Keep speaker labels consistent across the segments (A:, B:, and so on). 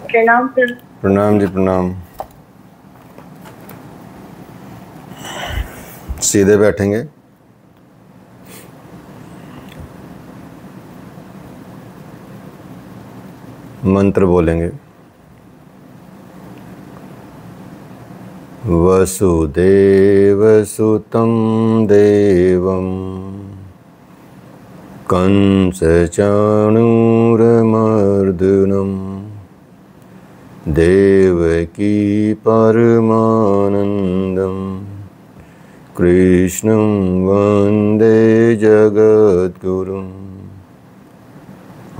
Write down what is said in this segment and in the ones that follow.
A: प्रणाम सर।
B: प्रणाम जी प्रणाम। सीधे बैठेंगे। मंत्र बोलेंगे। वसुदेवसुतं देवं कंसचाणूरमर्दनं देवकी परमानन्दं कृष्णं वन्दे जगद्गुरुम्।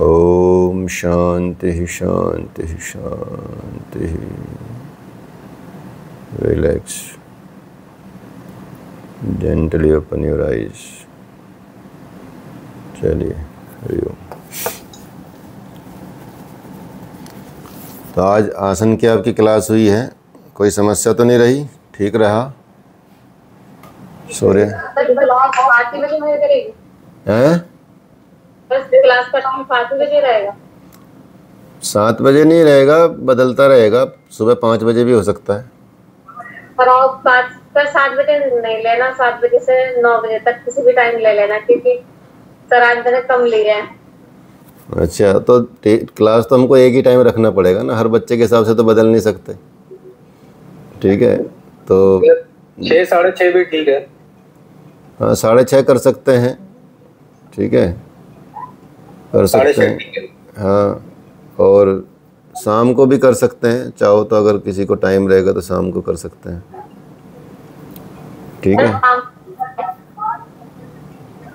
B: ओम शांति शांति शांति। Relax, gently open your eyes. चलिए हरिओम। तो आज आसन की आपकी क्लास हुई है, कोई समस्या तो नहीं रही? ठीक रहा? सूर्य हैं?
A: क्लास का टाइम 5 बजे रहेगा।
B: 7 बजे नहीं रहेगा, बदलता रहेगा। सुबह 5 बजे भी हो सकता है।
A: पर आप 7 बजे नहीं लेना, 7 बजे से 9 बजे तक किसी भी टाइम ले लेना, क्योंकि सर आज मैंने कम लिया है।
B: अच्छा, तो क्लास तो हमको एक ही टाइम रखना पड़ेगा ना, हर बच्चे के हिसाब से तो बदल नहीं सकते। ठीक है, तो
C: 6 साढ़े 6 भी ठीक है।
B: हाँ 6:30 कर सकते हैं। ठीक है, कर सकते हैं। हाँ, और शाम को भी कर सकते हैं चाहो तो, अगर किसी को टाइम रहेगा तो शाम को कर सकते हैं। ठीक है,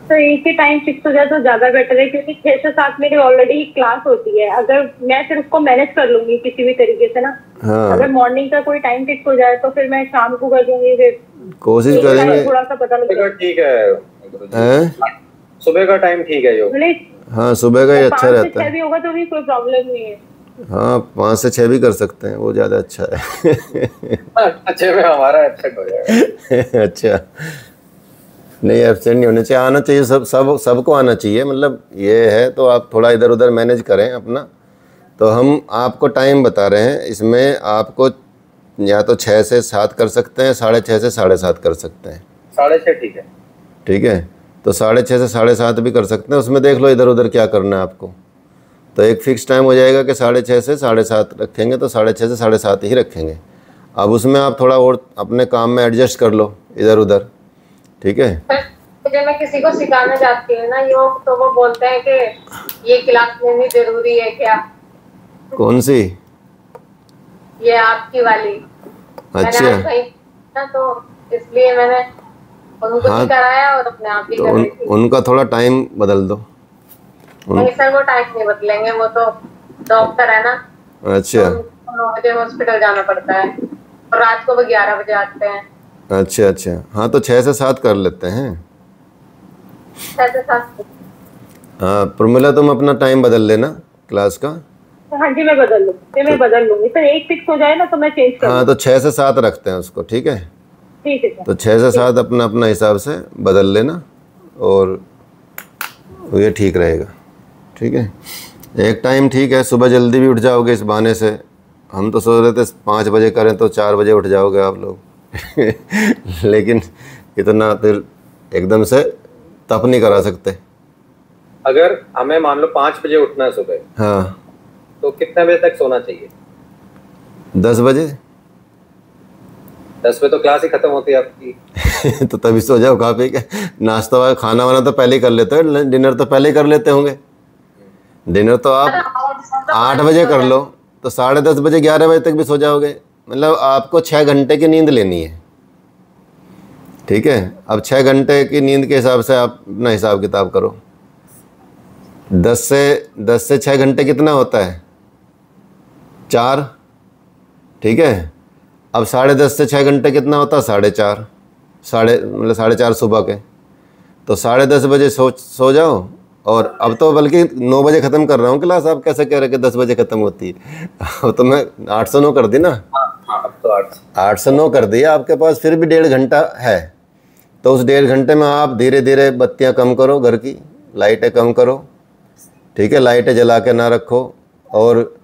A: तो एक ही टाइम फिक्स हो जाए तो ज्यादा बेटर है, क्योंकि 6 से 7 मेरी ऑलरेडी क्लास होती है। अगर मैं फिर उसको मैनेज कर लूंगी किसी भी तरीके से ना।
B: हाँ।
A: अगर मॉर्निंग का कोई टाइम फिक्स हो जाए तो फिर मैं शाम को कर दूंगी। फिर
B: कोशिश करेंगे।
A: थोड़ा सा पता लगेगा।
C: ठीक है, सुबह का टाइम ठीक है जो।
B: हाँ सुबह का ही अच्छा रहता है।
A: 5 से 6 भी होगा तो भी कोई प्रॉब्लम नहीं है।
B: हाँ 5 से 6 भी कर सकते हैं, वो ज़्यादा अच्छा है।
C: अच्छे में हमारा एब्सेंट हो जाएगा।
B: अच्छा, नहीं एब्सेंट नहीं होने चाहिए, आना चाहिए। सबको आना चाहिए, मतलब ये है। तो आप थोड़ा इधर उधर मैनेज करें अपना। तो हम आपको टाइम बता रहे हैं, इसमें आपको या तो 6 से 7 कर सकते हैं, 6:30 से 7:30 कर सकते हैं।
C: 6:30 ठीक है।
B: ठीक है, तो 6:30 से 7:30 भी कर सकते हैं। उसमें देख लो इधर उधर क्या करना है आपको। तो एक फ़िक्स टाइम हो जाएगा कि 6:30 से 7:30 रखेंगे, तो 6:30 से 7:30 ही रखेंगे। अब उसमें आप थोड़ा और अपने काम में एडजस्ट कर लो इधर उधर। ठीक है,
A: जब मैं किसी को सिखाना चाहती हूँ ना योग, तो वो बोलते हैं कि ये क्लास लेनी जरूरी है क्या?
B: कौन सी?
A: ये आपकी वाली।
B: अच्छा,
A: ना तो इसलिए मैंने उनको
B: हाँ,
A: कराया और अपने आप ही
B: तो उनका थोड़ा टाइम बदल दो।
A: नहीं सर, वो टाइम नहीं बदलेंगे, वो तो डॉक्टर है ना।
B: अच्छा,
A: तो 9 बजे हॉस्पिटल जाना पड़ता है और रात को वो 11 बजे आते हैं।
B: अच्छा अच्छा, हाँ तो 6 से 7 कर लेते हैं।
A: 6 से 7।
B: हाँ प्रमिला, तुम अपना टाइम बदल लेना क्लास का।
A: हाँ जी, मैं बदल लूँगी। मैं बदल लूँगी सर, एक फिक्स हो जाए ना तो मैं चेंज कर।
B: हाँ तो 6 से 7 रखते हैं उसको। ठीक है,
A: ठीक है सर।
B: तो 6 से 7 अपना अपना हिसाब से बदल लेना, और ये ठीक रहेगा। ठीक है, एक टाइम ठीक है। सुबह जल्दी भी उठ जाओगे इस बहाने से। हम तो सोच रहे थे 5 बजे करें तो 4 बजे उठ जाओगे आप लोग। लेकिन इतना फिर एकदम से तप नहीं करा सकते।
C: अगर हमें मान लो 5 बजे उठना है सुबह,
B: हाँ,
C: तो कितने बजे तक सोना चाहिए?
B: 10 बजे।
C: 10 बजे तो क्लास ही खत्म होती है आपकी।
B: तो तभी सो जाओ, खा पी के। नाश्ता खाना वाना तो पहले ही कर लेते हो, डिनर तो पहले ही कर लेते होंगे। डिनर तो आप 8 बजे कर लो, तो 10:30 बजे 11 बजे तक भी सो जाओगे। मतलब आपको 6 घंटे की नींद लेनी है। ठीक है, अब 6 घंटे की नींद के हिसाब से आप अपना हिसाब किताब करो। 10 से 6 घंटे कितना होता है? 4। ठीक है, अब 10:30 से 6 घंटे कितना होता है? 4:30। मतलब 4:30 सुबह के। तो 10:30 बजे सो जाओ। और अब तो बल्कि 9 बजे ख़त्म कर रहा हूँ क्लास। आप कैसे कह रहे कि 10 बजे ख़त्म होती है? अब तो मैं 8 से 9 कर दी ना।
C: अब तो
B: 8 से 9 कर दिया। आपके पास फिर भी 1.5 घंटा है। तो उस 1.5 घंटे में आप धीरे धीरे बत्तियां कम करो घर की, लाइटें कम करो, ठीक है, लाइटें जला के ना रखो। और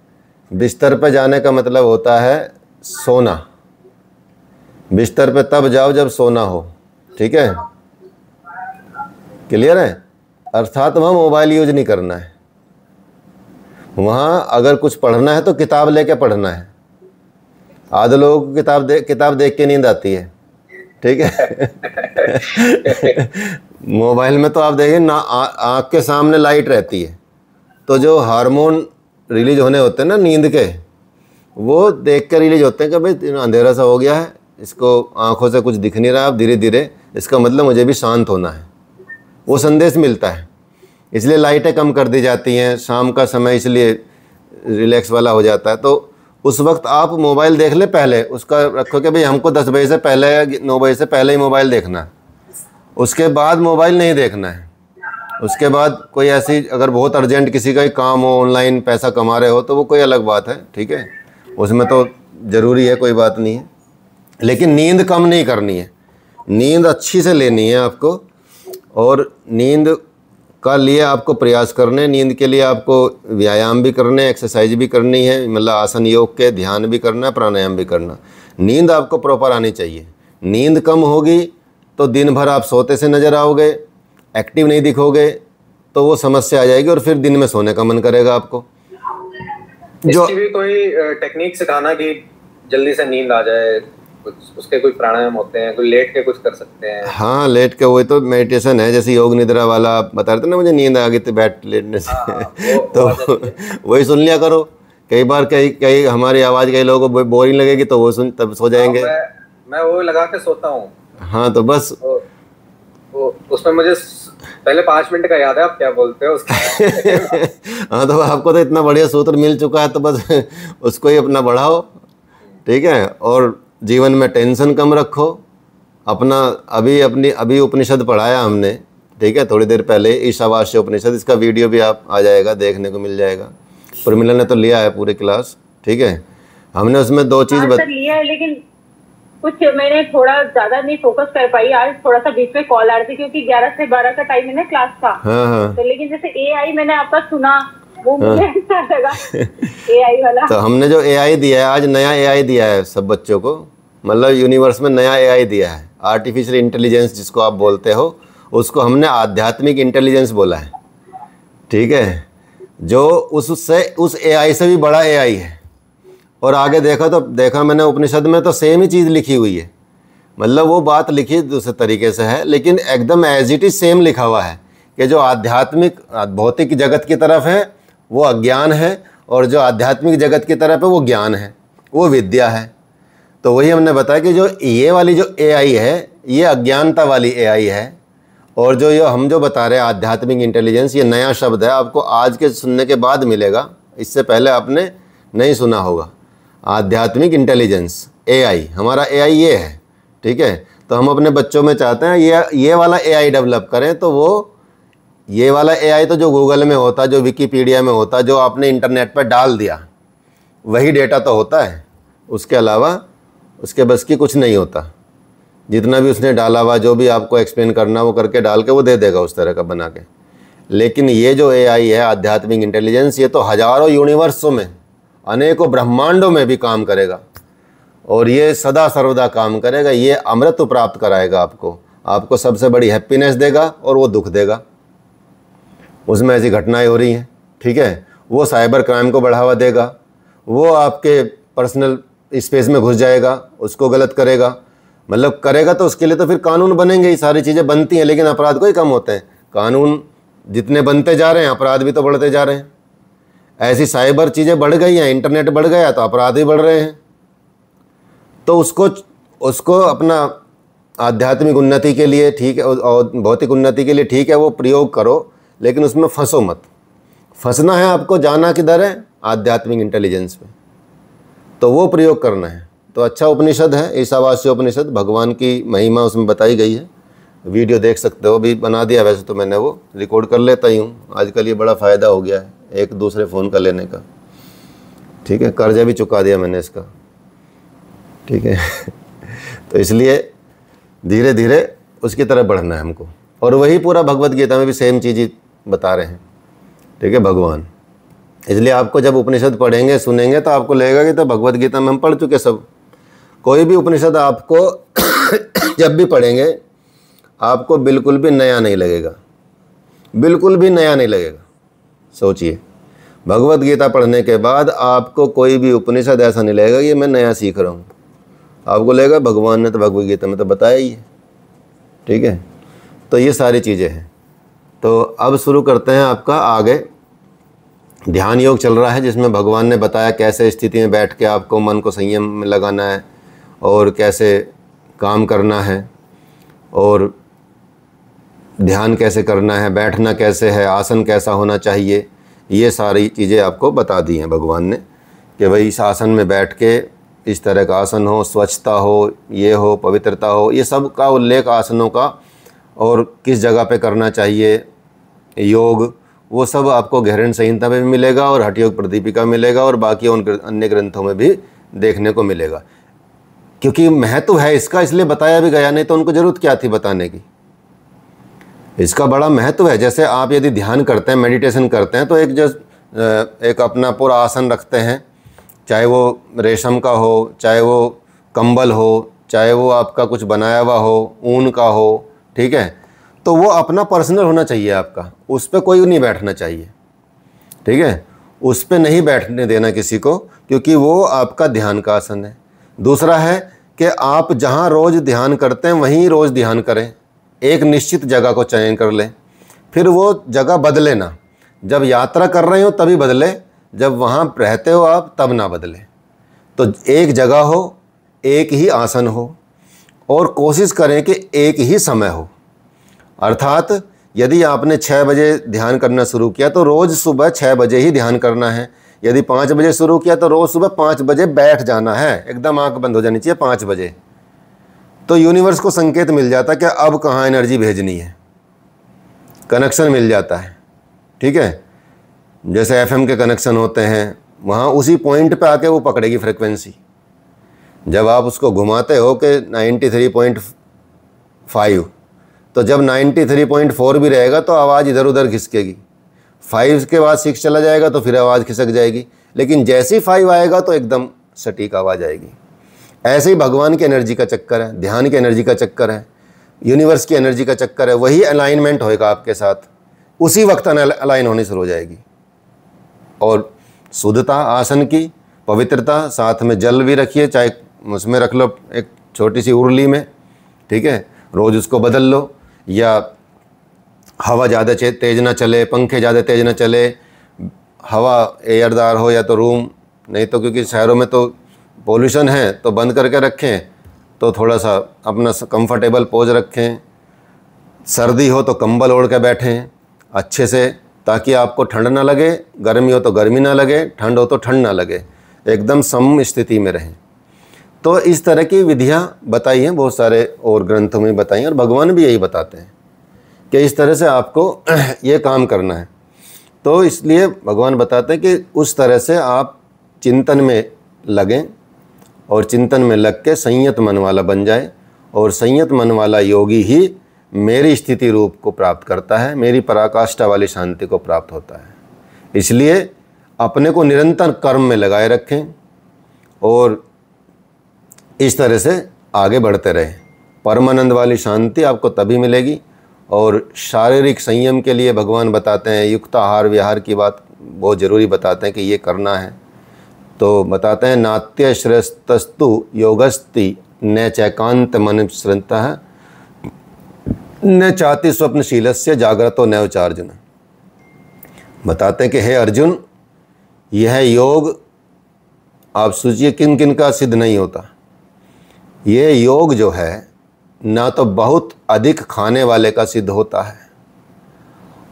B: बिस्तर पे जाने का मतलब होता है सोना। बिस्तर पे तब जाओ जब सोना हो, ठीक है, क्लियर है। अर्थात वहाँ मोबाइल यूज नहीं करना है। वहाँ अगर कुछ पढ़ना है तो किताब लेके पढ़ना है। आधे लोगों को किताब देख के नींद आती है, ठीक है। मोबाइल में तो आप देखें ना, आँख के सामने लाइट रहती है, तो जो हार्मोन रिलीज होने होते हैं ना नींद के, वो देख कर रिलीज होते हैं कि भाई अंधेरा सा हो गया है, इसको आँखों से कुछ दिख नहीं रहा, अब धीरे धीरे इसका मतलब मुझे भी शांत होना है, वो संदेश मिलता है। इसलिए लाइटें कम कर दी जाती हैं, शाम का समय इसलिए रिलैक्स वाला हो जाता है। तो उस वक्त आप मोबाइल देख ले, पहले उसका रखो कि भाई हमको 10 बजे से पहले या 9 बजे से पहले ही मोबाइल देखना है, उसके बाद मोबाइल नहीं देखना है। उसके बाद कोई ऐसी अगर बहुत अर्जेंट किसी का ही काम हो, ऑनलाइन पैसा कमा रहे हो, तो वो कोई अलग बात है, ठीक है, उसमें तो ज़रूरी है, कोई बात नहीं है। लेकिन नींद कम नहीं करनी है, नींद अच्छी से लेनी है आपको, और नींद का लिए आपको प्रयास करने, नींद के लिए आपको व्यायाम भी करने, एक्सरसाइज भी करनी है, मतलब आसन योग के, ध्यान भी करना है, प्राणायाम भी करना। नींद आपको प्रॉपर आनी चाहिए। नींद कम होगी तो दिन भर आप सोते से नज़र आओगे, एक्टिव नहीं दिखोगे, तो वो समस्या आ जाएगी और फिर दिन में सोने का मन करेगा आपको।
C: इसकी भी कोई टेक्निक सिखाना कि जल्दी से नींद आ जाए, कुछ उसके कोई प्राणायाम होते हैं, कोई लेट के कुछ कर सकते हैं?
B: हाँ, लेट के वही तो मेडिटेशन है, जैसे योग निद्रा वाला आप बता रहे थे ना, मुझे नींद आ गई थी बैठ लेटने से। तो वही सुन लिया करो। कई बार कई हमारी आवाज़ कई लोगों को बोरिंग लगेगी तो वो सुन, तब सो जाएंगे।
C: मैं वो लगा के सोता हूँ।
B: हाँ, तो बस
C: उसमें मुझे पहले 5 मिनट का याद है, आप क्या बोलते हो उसका?
B: हाँ, तो आपको तो इतना बढ़िया सूत्र मिल चुका है, तो बस उसको ही अपना बढ़ाओ, ठीक है। और जीवन में टेंशन कम रखो अपना। अभी उपनिषद पढ़ाया हमने, ठीक है, थोड़ी देर पहले, ईशावास्य उपनिषद, इसका वीडियो भी आप आ जाएगा, देखने को मिल जाएगा। प्रमिला ने तो लिया है पूरी क्लास, ठीक है। हमने उसमें 2 चीज़
A: लिया है, लेकिन कुछ मैंने थोड़ा ज्यादा नहीं फोकस कर पाई। आज थोड़ा सा बीच में कॉल आ रही थी, क्योंकि 11 से 12 का टाइम है ना क्लास का।
B: हाँ।
A: तो लेकिन जैसे AI मैंने आपका सुना, वो मुझे अच्छा लगा, AI वाला।
B: तो हमने जो AI दिया है, आज नया AI दिया है सब बच्चों को, मतलब यूनिवर्स में नया AI दिया है, आर्टिफिशियल इंटेलिजेंस जिसको आप बोलते हो, उसको हमने आध्यात्मिक इंटेलिजेंस बोला है, ठीक है, जो उस AI से भी बड़ा AI है। और आगे देखा मैंने उपनिषद में तो सेम ही चीज़ लिखी हुई है, मतलब वो बात लिखी दूसरे तरीके से है, लेकिन एकदम एज इट इज सेम लिखा हुआ है कि जो आध्यात्मिक भौतिक जगत की तरफ है वो अज्ञान है, और जो आध्यात्मिक जगत की तरफ है वो ज्ञान है, वो विद्या है। तो वही हमने बताया कि जो ये वाली जो AI है, ये अज्ञानता वाली AI है, और जो हम जो बता रहे हैं आध्यात्मिक इंटेलिजेंस, ये नया शब्द है, आपको आज के सुनने के बाद मिलेगा, इससे पहले आपने नहीं सुना होगा। आध्यात्मिक इंटेलिजेंस AI, हमारा AI ये है, ठीक है। तो हम अपने बच्चों में चाहते हैं ये वाला AI डेवलप करें, तो वो ये वाला AI तो जो गूगल में होता, जो विकीपीडिया में होता, जो आपने इंटरनेट पर डाल दिया, वही डेटा तो होता है, उसके अलावा उसके बस की कुछ नहीं होता। जितना भी उसने डाला हुआ, जो भी आपको एक्सप्लेन करना वो करके डाल के वो दे देगा उस तरह का बना के। लेकिन ये जो AI है आध्यात्मिक इंटेलिजेंस, ये तो हजारों यूनिवर्सों में, अनेकों ब्रह्मांडों में भी काम करेगा, और ये सदा सर्वदा काम करेगा। ये अमृत प्राप्त कराएगा आपको सबसे बड़ी हैप्पीनेस देगा, और वो दुख देगा। उसमें ऐसी घटनाएं हो रही हैं, ठीक है। वो साइबर क्राइम को बढ़ावा देगा, वो आपके पर्सनल स्पेस में घुस जाएगा, उसको गलत करेगा, मतलब करेगा तो उसके लिए तो फिर कानून बनेंगे ही, सारी चीज़ें बनती हैं, लेकिन अपराध कोई कम होते हैं। कानून जितने बनते जा रहे हैं, अपराध भी तो बढ़ते जा रहे हैं। ऐसी साइबर चीज़ें बढ़ गई हैं, इंटरनेट बढ़ गया तो अपराध भी बढ़ रहे हैं। तो उसको अपना आध्यात्मिक उन्नति के लिए, ठीक है, और भौतिक उन्नति के लिए, ठीक है, वो प्रयोग करो, लेकिन उसमें फंसो मत। फंसना है आपको, जाना किधर है? आध्यात्मिक इंटेलिजेंस पे, तो वो प्रयोग करना है। तो अच्छा उपनिषद है ईशावास्य उपनिषद, भगवान की महिमा उसमें बताई गई है। वीडियो देख सकते हो, अभी बना दिया, वैसे तो मैंने वो रिकॉर्ड कर लेता ही हूँ। आजकल ये बड़ा फ़ायदा हो गया है एक दूसरे फ़ोन का लेने का, ठीक है, कर्जा भी चुका दिया मैंने इसका, ठीक है। तो इसलिए धीरे धीरे उसकी तरफ बढ़ना है हमको। और वही पूरा भगवत गीता में भी सेम चीज़ बता रहे हैं, ठीक है, भगवान। इसलिए आपको जब उपनिषद पढ़ेंगे सुनेंगे तो आपको लगेगा कि तो भगवत गीता में हम पढ़ चुके सब। कोई भी उपनिषद आपको जब भी पढ़ेंगे आपको बिल्कुल भी नया नहीं लगेगा, बिल्कुल भी नया नहीं लगेगा। सोचिए, भगवत गीता पढ़ने के बाद आपको कोई भी उपनिषद ऐसा नहीं लगेगा कि मैं नया सीख रहा हूँ। आपको लगेगा भगवान ने तो भगवत गीता में तो बताया ही है, ठीक है। तो ये सारी चीज़ें हैं। तो अब शुरू करते हैं आपका आगे ध्यान योग चल रहा है, जिसमें भगवान ने बताया कैसे स्थिति में बैठ के आपको मन को संयम में लगाना है और कैसे काम करना है और ध्यान कैसे करना है, बैठना कैसे है, आसन कैसा होना चाहिए। ये सारी चीज़ें आपको बता दी हैं भगवान ने कि भाई इस आसन में बैठ के इस तरह का आसन हो, स्वच्छता हो, ये हो, पवित्रता हो, ये सब का उल्लेख आसनों का और किस जगह पे करना चाहिए योग, वो सब आपको गहरण संहिता में भी मिलेगा और हठ योग प्रदीपिका मिलेगा और बाकी उन अन्य ग्रंथों में भी देखने को मिलेगा। क्योंकि महत्व है इसका, इसलिए बताया भी गया, नहीं तो उनको ज़रूरत क्या थी बताने की। इसका बड़ा महत्व है। जैसे आप यदि ध्यान करते हैं, मेडिटेशन करते हैं, तो एक अपना पूरा आसन रखते हैं, चाहे वो रेशम का हो, चाहे वो कंबल हो, चाहे वो आपका कुछ बनाया हुआ हो, ऊन का हो, ठीक है। तो वो अपना पर्सनल होना चाहिए आपका, उस पर कोई नहीं बैठना चाहिए, ठीक है। उस पर नहीं बैठने देना किसी को, क्योंकि वो आपका ध्यान का आसन है। दूसरा है कि आप जहाँ रोज़ ध्यान करते हैं वहीं रोज़ ध्यान करें, एक निश्चित जगह को चयन कर लें, फिर वो जगह बदले ना। जब यात्रा कर रहे हो तभी बदले, जब वहाँ रहते हो आप तब ना बदले। तो एक जगह हो, एक ही आसन हो और कोशिश करें कि एक ही समय हो। अर्थात यदि आपने 6 बजे ध्यान करना शुरू किया तो रोज़ सुबह 6 बजे ही ध्यान करना है। यदि 5 बजे शुरू किया तो रोज़ सुबह 5 बजे बैठ जाना है, एकदम आंख बंद हो जानी चाहिए 5 बजे। तो यूनिवर्स को संकेत मिल जाता है कि अब कहाँ एनर्जी भेजनी है, कनेक्शन मिल जाता है, ठीक है। जैसे एफएम के कनेक्शन होते हैं, वहाँ उसी पॉइंट पे आके वो पकड़ेगी फ्रिक्वेंसी। जब आप उसको घुमाते हो कि 93.5, तो जब 93.4 भी रहेगा तो आवाज़ इधर उधर खिसकेगी। 5 के बाद 6 चला जाएगा तो फिर आवाज़ खिसक जाएगी, लेकिन जैसे ही 5 आएगा तो एकदम सटीक आवाज़ आएगी। ऐसे ही भगवान की एनर्जी का चक्कर है, ध्यान की एनर्जी का चक्कर है, यूनिवर्स की एनर्जी का चक्कर है। वही अलाइनमेंट होएगा आपके साथ, उसी वक्त अलाइन होनी शुरू हो जाएगी। और शुद्धता आसन की, पवित्रता, साथ में जल भी रखिए, चाहे उसमें रख लो एक छोटी सी उरली में, ठीक है। रोज़ उसको बदल लो, या हवा ज़्यादा तेज़ ना चले, पंखे ज़्यादा तेज़ ना चले, हवा एयरदार हो या तो रूम, नहीं तो क्योंकि शहरों में तो पोल्यूशन है तो बंद करके रखें, तो थोड़ा सा अपना कंफर्टेबल पोज रखें। सर्दी हो तो कंबल ओढ़ के बैठें अच्छे से, ताकि आपको ठंड ना लगे, गर्मी हो तो गर्मी ना लगे, ठंड हो तो ठंड ना लगे, एकदम सम स्थिति में रहें। तो इस तरह की विधियाँ बताई हैं, बहुत सारे और ग्रंथों में बताई हैं, और भगवान भी यही बताते हैं कि इस तरह से आपको ये काम करना है। तो इसलिए भगवान बताते हैं कि उस तरह से आप चिंतन में लगें और चिंतन में लग के संयत मन वाला बन जाए, और संयत मन वाला योगी ही मेरी स्थिति रूप को प्राप्त करता है, मेरी पराकाष्ठा वाली शांति को प्राप्त होता है। इसलिए अपने को निरंतर कर्म में लगाए रखें और इस तरह से आगे बढ़ते रहें। परमानंद वाली शांति आपको तभी मिलेगी। और शारीरिक संयम के लिए भगवान बताते हैं, युक्त आहार विहार की बात बहुत ज़रूरी बताते हैं कि ये करना है। तो बताते हैं, नाट्य श्रेष्ठस्तु योगस्ति न चैकांत मन श्रंतः न चाति स्वप्नशीलस्य जागृतो नैवचार्जुन। बताते हैं कि हे अर्जुन, यह योग आप सोचिए किन किन का सिद्ध नहीं होता। ये योग जो है ना तो बहुत अधिक खाने वाले का सिद्ध होता है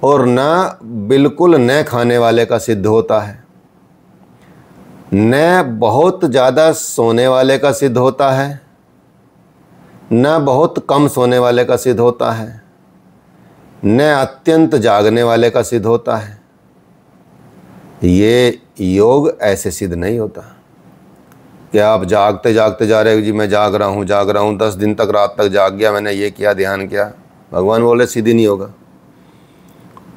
B: और ना बिल्कुल न खाने वाले का सिद्ध होता है, न बहुत ज़्यादा सोने वाले का सिद्ध होता है, न बहुत कम सोने वाले का सिद्ध होता है, न अत्यंत जागने वाले का सिद्ध होता है। ये योग ऐसे सिद्ध नहीं होता कि आप जागते जागते जा रहे हो, जी मैं जाग रहा हूँ 10 दिन तक रात तक जाग गया, मैंने ये किया, ध्यान किया। भगवान बोले सिद्ध ही नहीं होगा।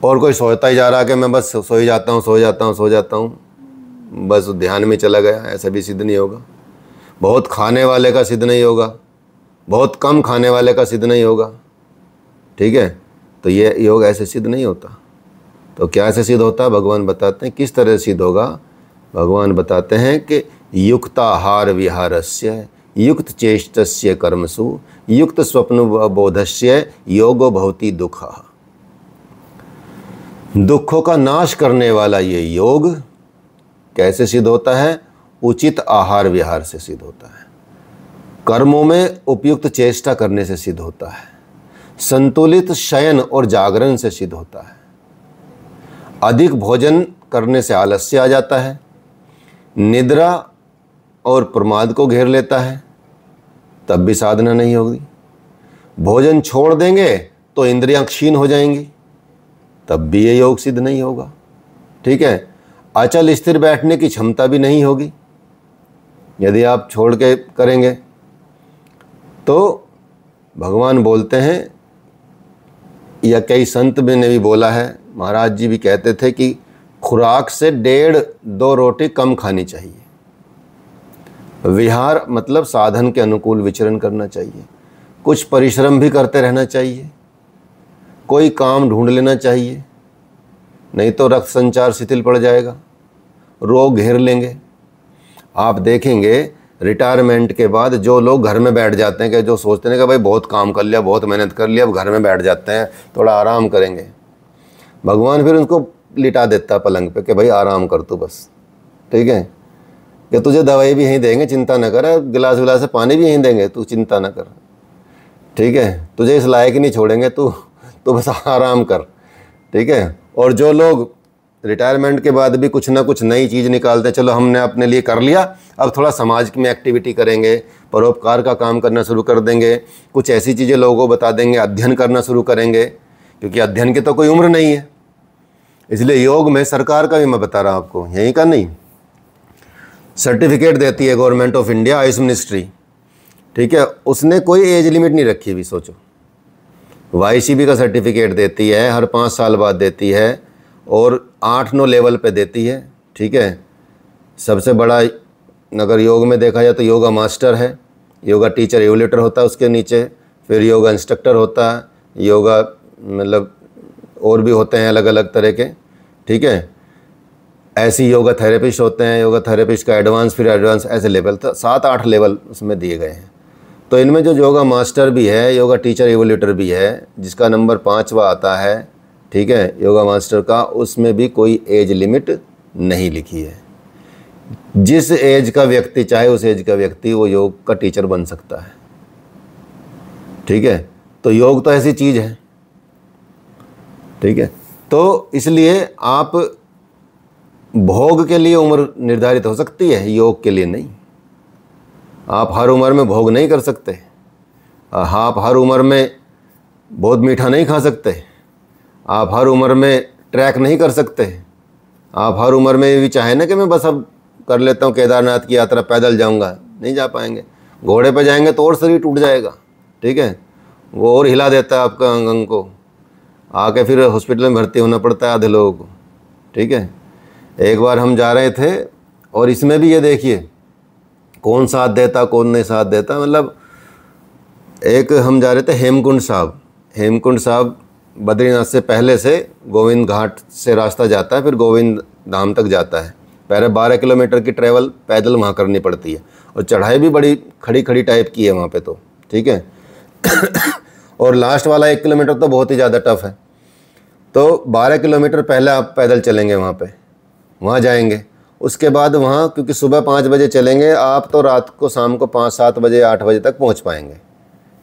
B: और कोई सोता ही जा रहा कि मैं बस सो ही जाता हूँ, सो जाता हूँ, सो जाता हूँ, बस ध्यान में चला गया, ऐसा भी सिद्ध नहीं होगा। बहुत खाने वाले का सिद्ध नहीं होगा, बहुत कम खाने वाले का सिद्ध नहीं होगा, ठीक है। तो ये योग ऐसे सिद्ध नहीं होता। तो क्या ऐसे सिद्ध होता है, भगवान बताते हैं किस तरह सिद्ध होगा। भगवान बताते हैं कि युक्ताहार विहारस्य युक्त चेष्टस्य कर्मसु युक्त स्वप्न बोधस्य योगो भवति दुःखः। दुखों का नाश करने वाला ये योग कैसे सिद्ध होता है, उचित आहार विहार से सिद्ध होता है, कर्मों में उपयुक्त चेष्टा करने से सिद्ध होता है, संतुलित शयन और जागरण से सिद्ध होता है, अधिक भोजन करने से आलस्य आ जाता है, निद्रा और प्रमाद को घेर लेता है, तब भी साधना नहीं होगी। भोजन छोड़ देंगे तो इंद्रियां क्षीण हो जाएंगी, तब भी ये योग सिद्ध नहीं होगा, ठीक है। अचल स्थिर बैठने की क्षमता भी नहीं होगी यदि आप छोड़ के करेंगे। तो भगवान बोलते हैं, या कई संत ने भी बोला है, महाराज जी भी कहते थे कि खुराक से 1.5-2 रोटी कम खानी चाहिए। विहार मतलब साधन के अनुकूल विचरण करना चाहिए, कुछ परिश्रम भी करते रहना चाहिए, कोई काम ढूंढ लेना चाहिए, नहीं तो रक्त संचार शिथिल पड़ जाएगा, रोग घेर लेंगे। आप देखेंगे रिटायरमेंट के बाद जो लोग घर में बैठ जाते हैं, कि जो सोचते हैं कि भाई बहुत काम कर लिया, बहुत मेहनत कर लिया, अब घर में बैठ जाते हैं, थोड़ा आराम करेंगे, भगवान फिर उनको लिटा देता है पलंग पे कि भाई आराम कर तू बस, ठीक है, कि तुझे दवाई भी यहीं देंगे, चिंता न कर, गिलास विलास से पानी भी यहीं देंगे, तू चिंता न कर, ठीक है, तुझे इस लायक ही नहीं छोड़ेंगे, तू बस आराम कर, ठीक है। और जो लोग रिटायरमेंट के बाद भी कुछ ना कुछ नई चीज़ निकालते हैं, चलो हमने अपने लिए कर लिया, अब थोड़ा समाज में एक्टिविटी करेंगे, परोपकार का काम करना शुरू कर देंगे, कुछ ऐसी चीज़ें लोगों को बता देंगे, अध्ययन करना शुरू करेंगे, क्योंकि अध्ययन की तो कोई उम्र नहीं है। इसलिए योग में सरकार का भी मैं बता रहा हूँ आपको, यहीं का नहीं, सर्टिफिकेट देती है government of India, Ayush ministry, ठीक है, उसने कोई एज लिमिट नहीं रखी हुई। सोचो, YCB का सर्टिफिकेट देती है, हर 5 साल बाद देती है, और 8-9 लेवल पे देती है, ठीक है। सबसे बड़ा अगर योग में देखा जाए तो योगा मास्टर है, योगा टीचर एवोल्यूटर होता है उसके नीचे, फिर योगा इंस्ट्रक्टर होता है, योगा मतलब और भी होते हैं अलग अलग तरह के, ठीक है। ऐसी योगा थेरेपिस्ट होते हैं, योगा थेरेपिस्ट का एडवांस, फिर एडवांस, ऐसे लेवल, तो 7-8 लेवल उसमें दिए गए हैं। तो इनमें जो योगा मास्टर भी है, योगा टीचर एवोल्यूटर भी है, जिसका नंबर 5वां आता है, ठीक है, योगा मास्टर का, उसमें भी कोई एज लिमिट नहीं लिखी है। जिस एज का व्यक्ति चाहे उस एज का व्यक्ति वो योग का टीचर बन सकता है, ठीक है। तो योग तो ऐसी चीज़ है, ठीक है। तो इसलिए आप भोग के लिए उम्र निर्धारित हो सकती है, योग के लिए नहीं। आप हर उम्र में भोग नहीं कर सकते, आप हर उम्र में बहुत मीठा नहीं खा सकते, आप हर उम्र में ट्रैक नहीं कर सकते, आप हर उम्र में भी चाहे ना कि मैं बस अब कर लेता हूँ केदारनाथ की यात्रा, पैदल जाऊँगा, नहीं जा पाएंगे। घोड़े पे जाएंगे तो और शरीर टूट जाएगा, ठीक है, वो और हिला देता है आपका अंग को, आके फिर हॉस्पिटल में भर्ती होना पड़ता है आधे लोगों को, ठीक है। एक बार हम जा रहे थे और इसमें भी ये देखिए कौन साथ देता कौन नहीं साथ देता। मतलब एक हम जा रहे थे हेमकुंड साहब बद्रीनाथ से पहले से गोविंद घाट से रास्ता जाता है, फिर गोविंद धाम तक जाता है। पहले 12 किलोमीटर की ट्रैवल पैदल वहाँ करनी पड़ती है, और चढ़ाई भी बड़ी खड़ी खड़ी टाइप की है वहाँ पे, तो ठीक है। और लास्ट वाला 1 किलोमीटर तो बहुत ही ज़्यादा टफ है। तो 12 किलोमीटर पहले आप पैदल चलेंगे, वहाँ जाएंगे। उसके बाद वहाँ क्योंकि सुबह 5 बजे चलेंगे आप, तो रात को शाम को 5-7 बजे 8 बजे तक पहुँच पाएंगे,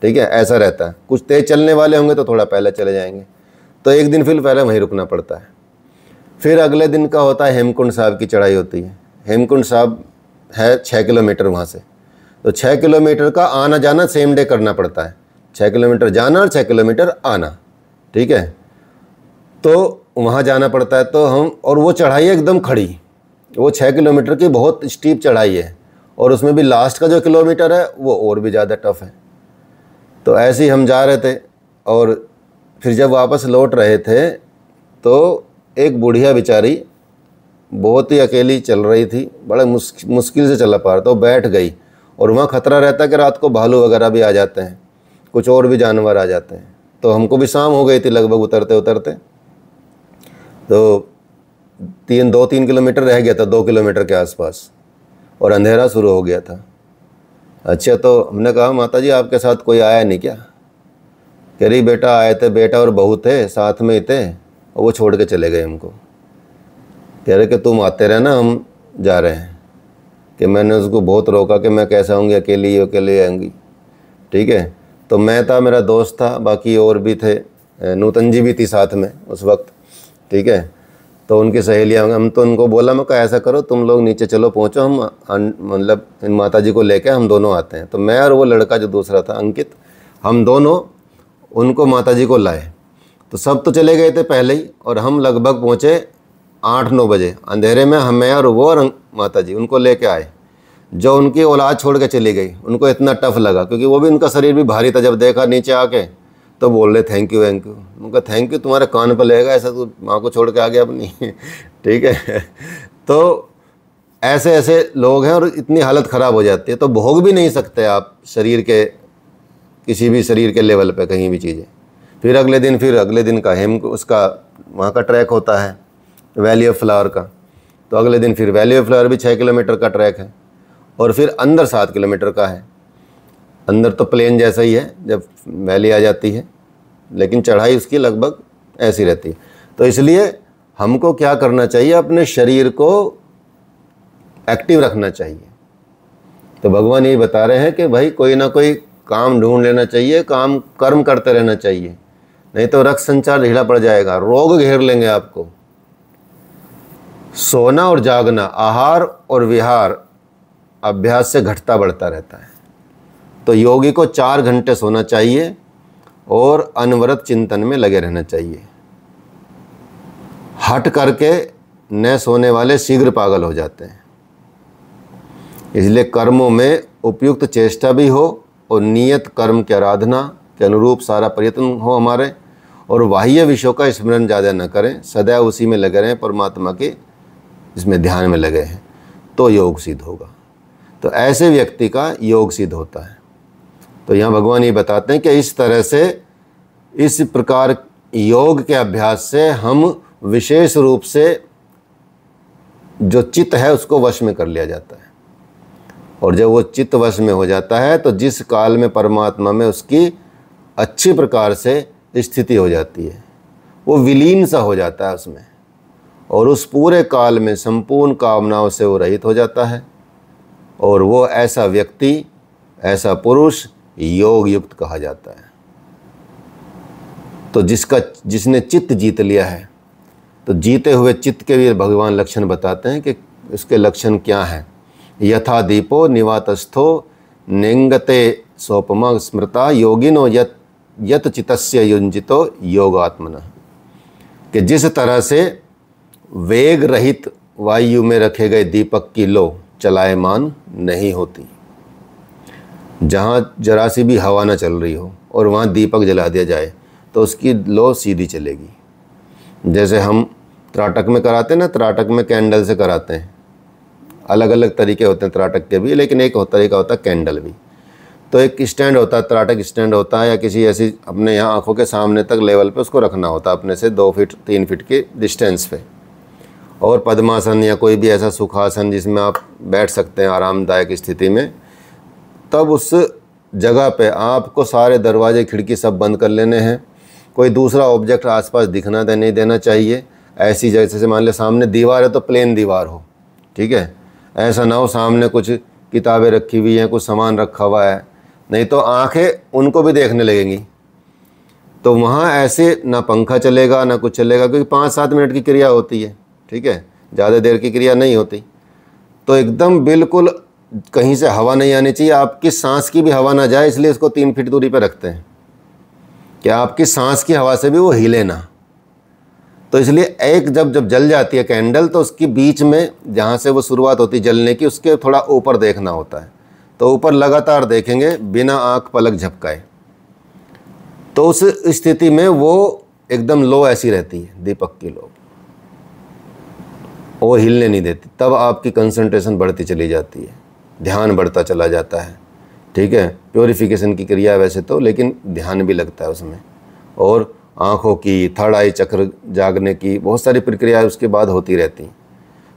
B: ठीक है, ऐसा रहता है। कुछ तेज़ चलने वाले होंगे तो थोड़ा पहले चले जाएंगे, तो एक दिन फिर पहले वहीं रुकना पड़ता है। फिर अगले दिन का होता है हेमकुंड साहब की चढ़ाई होती है। हेमकुंड साहब है 6 किलोमीटर वहाँ से, तो 6 किलोमीटर का आना जाना सेम डे करना पड़ता है, 6 किलोमीटर जाना और 6 किलोमीटर आना, ठीक है। तो वहाँ जाना पड़ता है, तो हम, और वो चढ़ाई एकदम खड़ी, वो 6 किलोमीटर की बहुत स्टीप चढ़ाई है, और उसमें भी लास्ट का जो किलोमीटर है वो और भी ज़्यादा टफ है। तो ऐसे ही हम जा रहे थे, और फिर जब वापस लौट रहे थे तो एक बुढ़िया बेचारी बहुत ही अकेली चल रही थी, बड़ा मुश्किल से चला पा रहा था। वो बैठ गई, और वहाँ खतरा रहता है कि रात को भालू वगैरह भी आ जाते हैं, कुछ और भी जानवर आ जाते हैं। तो हमको भी शाम हो गई थी लगभग उतरते उतरते, तो 2-3 किलोमीटर रह गया था, 2 किलोमीटर के आसपास, और अंधेरा शुरू हो गया था। अच्छा, तो हमने कहा माता जी आपके साथ कोई आया नहीं क्या? कह रही बेटा आए थे, बेटा और बहू थे साथ में ही थे, और वो छोड़ के चले गए हमको। कह रहे कि तुम आते रहे ना, हम जा रहे हैं। कि मैंने उसको बहुत रोका कि मैं कैसे आऊँगी, अकेली आऊँगी, ठीक है। तो मैं था, मेरा दोस्त था, बाकी और भी थे, नूतन जी भी थी साथ में उस वक्त, ठीक है। तो उनकी सहेलियाँ, हम तो उनको बोला, मैं कहा ऐसा करो तुम लोग नीचे चलो, पहुँचो, हम मतलब इन माता जी को लेके हम दोनों आते हैं। तो मैं और वो लड़का जो दूसरा था अंकित, हम दोनों उनको माता जी को लाए। तो सब तो चले गए थे पहले ही, और हम लगभग पहुँचे 8-9 बजे अंधेरे में। हमें और वो माता जी उनको लेके आए। जो उनकी औलाद छोड़ के चली गई, उनको इतना टफ लगा, क्योंकि वो भी, उनका शरीर भी भारी था। जब देखा नीचे आके तो बोल रहे थैंक यू थैंक यू। उनका थैंक यू तुम्हारे कान पर लगेगा, ऐसा तू माँ को छोड़ के आ गया अपनी ठीक है। तो ऐसे ऐसे लोग हैं, और इतनी हालत ख़राब हो जाती है, तो भोग भी नहीं सकते आप शरीर के, किसी भी शरीर के लेवल पे कहीं भी चीज़ें। फिर अगले दिन का उसका वहाँ का ट्रैक होता है वैली ऑफ फ्लावर का। तो अगले दिन फिर वैली ऑफ फ्लावर भी 6 किलोमीटर का ट्रैक है, और फिर अंदर 7 किलोमीटर का है। अंदर तो प्लेन जैसा ही है जब वैली आ जाती है, लेकिन चढ़ाई उसकी लगभग ऐसी रहती है। तो इसलिए हमको क्या करना चाहिए, अपने शरीर को एक्टिव रखना चाहिए। तो भगवान यही बता रहे हैं कि भाई कोई ना कोई काम ढूंढ लेना चाहिए, कर्म करते रहना चाहिए, नहीं तो रक्त संचार ढीला पड़ जाएगा, रोग घेर लेंगे आपको। सोना और जागना, आहार और विहार अभ्यास से घटता बढ़ता रहता है। तो योगी को 4 घंटे सोना चाहिए और अनवरत चिंतन में लगे रहना चाहिए। हट करके न सोने वाले शीघ्र पागल हो जाते हैं। इसलिए कर्मों में उपयुक्त चेष्टा भी हो, और नियत कर्म की आराधना के अनुरूप सारा प्रयत्न हो हमारे, और बाह्य विषयों का स्मरण ज़्यादा न करें, सदैव उसी में लगे रहें, परमात्मा के इसमें ध्यान में लगे हैं, तो योग सिद्ध होगा। तो ऐसे व्यक्ति का योग सिद्ध होता है। तो यहाँ भगवान ये बताते हैं कि इस तरह से, इस प्रकार योग के अभ्यास से हम विशेष रूप से जो चित्त है उसको वश में कर लिया जाता है। और जब वो चित्त वश में हो जाता है, तो जिस काल में परमात्मा में उसकी अच्छी प्रकार से स्थिति हो जाती है, वो विलीन सा हो जाता है उसमें, और उस पूरे काल में संपूर्ण कामनाओं से वो रहित हो जाता है। और वो ऐसा व्यक्ति, ऐसा पुरुष योग युक्त कहा जाता है। तो जिसने चित्त जीत लिया है, तो जीते हुए चित्त के भी भगवान लक्षण बताते हैं कि इसके लक्षण क्या हैं। यथा दीपो निवातस्थो नेंगते सोपमा स्मृता योगिनो यत चितस्य युंजितो योगात्मनः। कि जिस तरह से वेग रहित वायु में रखे गए दीपक की लो चलायमान नहीं होती, जहाँ जरा सी भी हवा ना चल रही हो और वहाँ दीपक जला दिया जाए तो उसकी लो सीधी चलेगी। जैसे हम त्राटक में कराते हैं ना, त्राटक में कैंडल से कराते हैं। अलग अलग तरीके होते हैं त्राटक के भी, लेकिन एक तरीका होता है कैंडल भी। तो एक स्टैंड होता है, त्राटक स्टैंड होता है, या किसी ऐसी अपने यहाँ आँखों के सामने तक लेवल पे उसको रखना होता है, अपने से 2 फीट 3 फीट के डिस्टेंस पे। और पद्मासन या कोई भी ऐसा सुखासन जिसमें आप बैठ सकते हैं आरामदायक स्थिति में, तब उस जगह पे आपको सारे दरवाजे खिड़की सब बंद कर लेने हैं। कोई दूसरा ऑब्जेक्ट आसपास दिखना नहीं देना चाहिए। ऐसी जैसे मान ले सामने दीवार है तो प्लेन दीवार हो, ठीक है। ऐसा ना हो सामने कुछ किताबें रखी हुई हैं, कुछ सामान रखा हुआ है, नहीं तो आंखें उनको भी देखने लगेंगी। तो वहाँ ऐसे ना पंखा चलेगा ना कुछ चलेगा, क्योंकि 5-7 मिनट की क्रिया होती है, ठीक है, ज़्यादा देर की क्रिया नहीं होती। तो एकदम बिल्कुल कहीं से हवा नहीं आनी चाहिए, आपकी सांस की भी हवा ना जाए, इसलिए इसको 3 फीट दूरी पर रखते हैं कि आपकी सांस की हवा से भी वो हिले ना। तो इसलिए एक जब जल जाती है कैंडल, तो उसकी बीच में जहाँ से वो शुरुआत होती है जलने की, उसके थोड़ा ऊपर देखना होता है। तो ऊपर लगातार देखेंगे बिना आँख पलक झपकाए। तो उस स्थिति में वो एकदम लो ऐसी रहती है, दीपक की लो, और हिलने नहीं देती। तब आपकी कंसंट्रेशन बढ़ती चली जाती है, ध्यान बढ़ता चला जाता है। ठीक है, प्योरिफिकेशन की क्रिया है वैसे तो, लेकिन ध्यान भी लगता है उसमें। और आँखों की, थर्ड आई चक्र जागने की बहुत सारी प्रक्रियाएं उसके बाद होती रहती।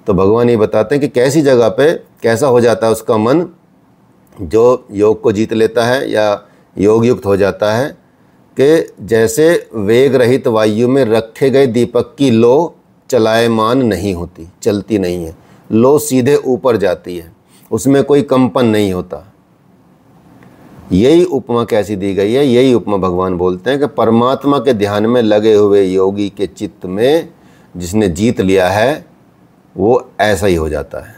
B: तो भगवान ये बताते हैं कि कैसी जगह पे कैसा हो जाता है उसका मन, जो योग को जीत लेता है या योग युक्त हो जाता है, कि जैसे वेग रहित वायु में रखे गए दीपक की लो चलायमान नहीं होती, चलती नहीं है, लो सीधे ऊपर जाती है, उसमें कोई कंपन नहीं होता। यही उपमा कैसी दी गई है, यही उपमा भगवान बोलते हैं कि परमात्मा के ध्यान में लगे हुए योगी के चित्त में जिसने जीत लिया है वो ऐसा ही हो जाता है,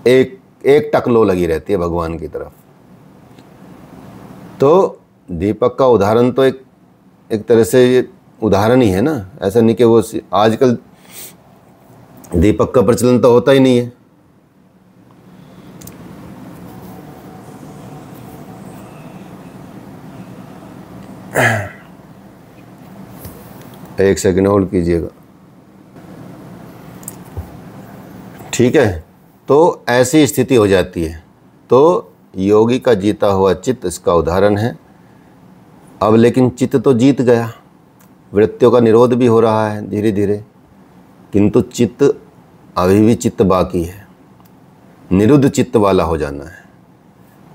B: एक टक लो लगी रहती है भगवान की तरफ। तो दीपक का उदाहरण तो एक तरह से ये उदाहरण ही है ना, ऐसा नहीं कि वो आजकल दीपक का प्रचलन तो होता ही नहीं है। एक सेकंड होल्ड कीजिएगा। ठीक है, तो ऐसी स्थिति हो जाती है। तो योगी का जीता हुआ चित्त इसका उदाहरण है। अब लेकिन चित्त तो जीत गया, वृत्तियों का निरोध भी हो रहा है धीरे धीरे, किंतु चित्त अभी भी चित्त बाकी है, निरुद्ध चित्त वाला हो जाना है।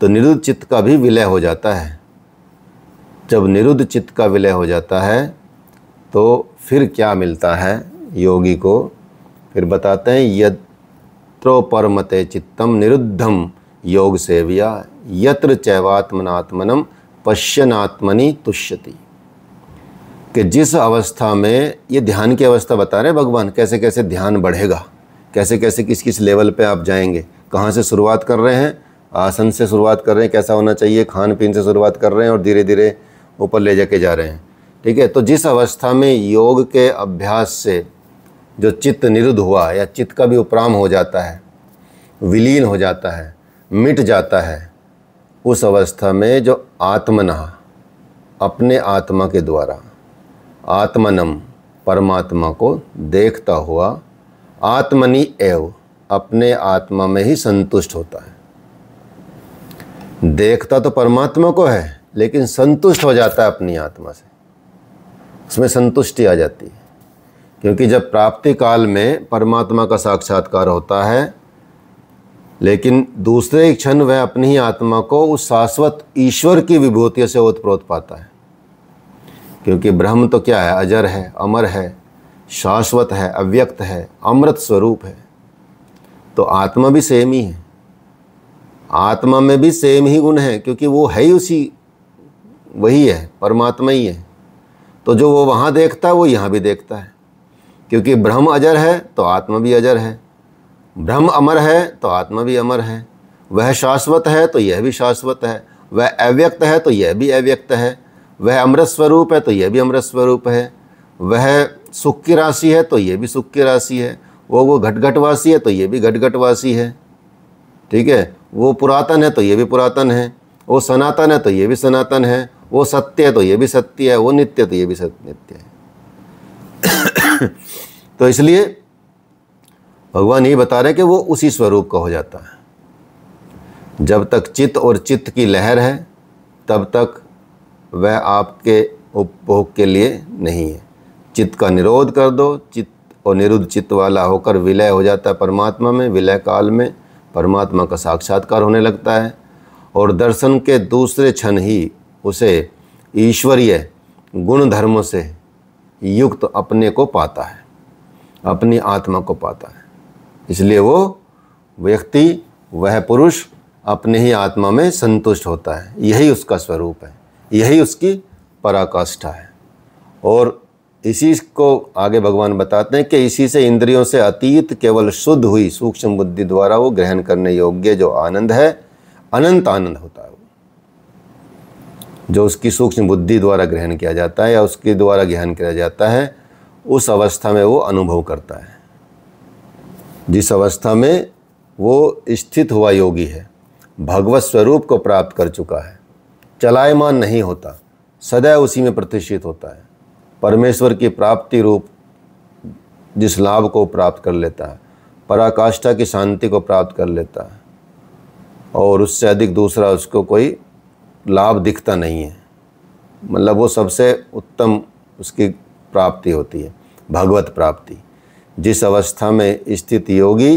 B: तो निरुद्ध चित्त का भी विलय हो जाता है। जब निरुद्ध चित्त का विलय हो जाता है तो फिर क्या मिलता है योगी को, फिर बताते हैं यत्रो परमते चित्तम निरुद्धम योग सेव्या यत्र चैवात्मनात्मनम पश्यनात्मनि तुष्यति। कि जिस अवस्था में, ये ध्यान की अवस्था बता रहे हैं भगवान, कैसे कैसे ध्यान बढ़ेगा, कैसे कैसे किस किस लेवल पे आप जाएंगे, कहाँ से शुरुआत कर रहे हैं, आसन से शुरुआत कर रहे हैं, कैसा होना चाहिए, खान पीन से शुरुआत कर रहे हैं और धीरे धीरे ऊपर ले जाके जा रहे हैं। ठीक है, तो जिस अवस्था में योग के अभ्यास से जो चित्त निरुद्ध हुआ या चित्त का भी उपराम हो जाता है, विलीन हो जाता है, मिट जाता है, उस अवस्था में जो आत्मनः अपने आत्मा के द्वारा, आत्मनम परमात्मा को देखता हुआ, आत्मनि एव अपने आत्मा में ही संतुष्ट होता है। देखता तो परमात्मा को है लेकिन संतुष्ट हो जाता है अपनी आत्मा से, उसमें संतुष्टि आ जाती है। क्योंकि जब प्राप्ति काल में परमात्मा का साक्षात्कार होता है, लेकिन दूसरे क्षण वह अपनी ही आत्मा को उस शाश्वत ईश्वर की विभूतियों से ओतप्रोत पाता है। क्योंकि ब्रह्म तो क्या है, अजर है, अमर है, शाश्वत है, अव्यक्त है, अमृत स्वरूप है। तो आत्मा भी सेम ही है, आत्मा में भी सेम ही गुण है, क्योंकि वो है ही उसी, वही है, परमात्मा ही है। तो जो वो वहाँ देखता है वो यहाँ भी देखता है। क्योंकि ब्रह्म अजर है तो आत्मा भी अजर है, ब्रह्म अमर है तो आत्मा भी अमर है, वह शाश्वत है तो यह भी शाश्वत है, वह अव्यक्त है तो यह भी अव्यक्त है, वह अमृत स्वरूप है तो यह भी अमृत स्वरूप है, वह सुख की राशि है तो यह भी सुख की राशि है, वो घटघटवासी है तो यह भी घटघटवासी है। ठीक है, वो पुरातन है तो ये भी पुरातन है, वो सनातन है तो ये भी सनातन है, वो सत्य है तो ये भी सत्य है, वो नित्य तो ये भी नित्य है। तो इसलिए भगवान ये बता रहे हैं कि वो उसी स्वरूप का हो जाता है। जब तक चित्त और चित्त की लहर है तब तक वह आपके उपभोग के लिए नहीं है। चित्त का निरोध कर दो, चित्त और निरुद्ध चित्त वाला होकर विलय हो जाता है परमात्मा में। विलय काल में परमात्मा का साक्षात्कार होने लगता है और दर्शन के दूसरे क्षण ही उसे ईश्वरीय गुण धर्मों से युक्त अपने को पाता है, अपनी आत्मा को पाता है। इसलिए वो व्यक्ति, वह पुरुष अपने ही आत्मा में संतुष्ट होता है। यही उसका स्वरूप है, यही उसकी पराकाष्ठा है। और इसी को आगे भगवान बताते हैं कि इसी से इंद्रियों से अतीत केवल शुद्ध हुई सूक्ष्म बुद्धि द्वारा वो ग्रहण करने योग्य जो आनंद है, अनंत आनंद होता है। वो जो उसकी सूक्ष्म बुद्धि द्वारा ग्रहण किया जाता है या उसके द्वारा ज्ञान किया जाता है, उस अवस्था में वो अनुभव करता है। जिस अवस्था में वो स्थित हुआ योगी है, भगवत स्वरूप को प्राप्त कर चुका है, चलायमान नहीं होता, सदैव उसी में प्रतिष्ठित होता है, परमेश्वर की प्राप्ति रूप जिस लाभ को प्राप्त कर लेता है, पराकाष्ठा की शांति को प्राप्त कर लेता है, और उससे अधिक दूसरा उसको कोई लाभ दिखता नहीं है। मतलब वो सबसे उत्तम उसकी प्राप्ति होती है, भगवत प्राप्ति। जिस अवस्था में स्थित योगी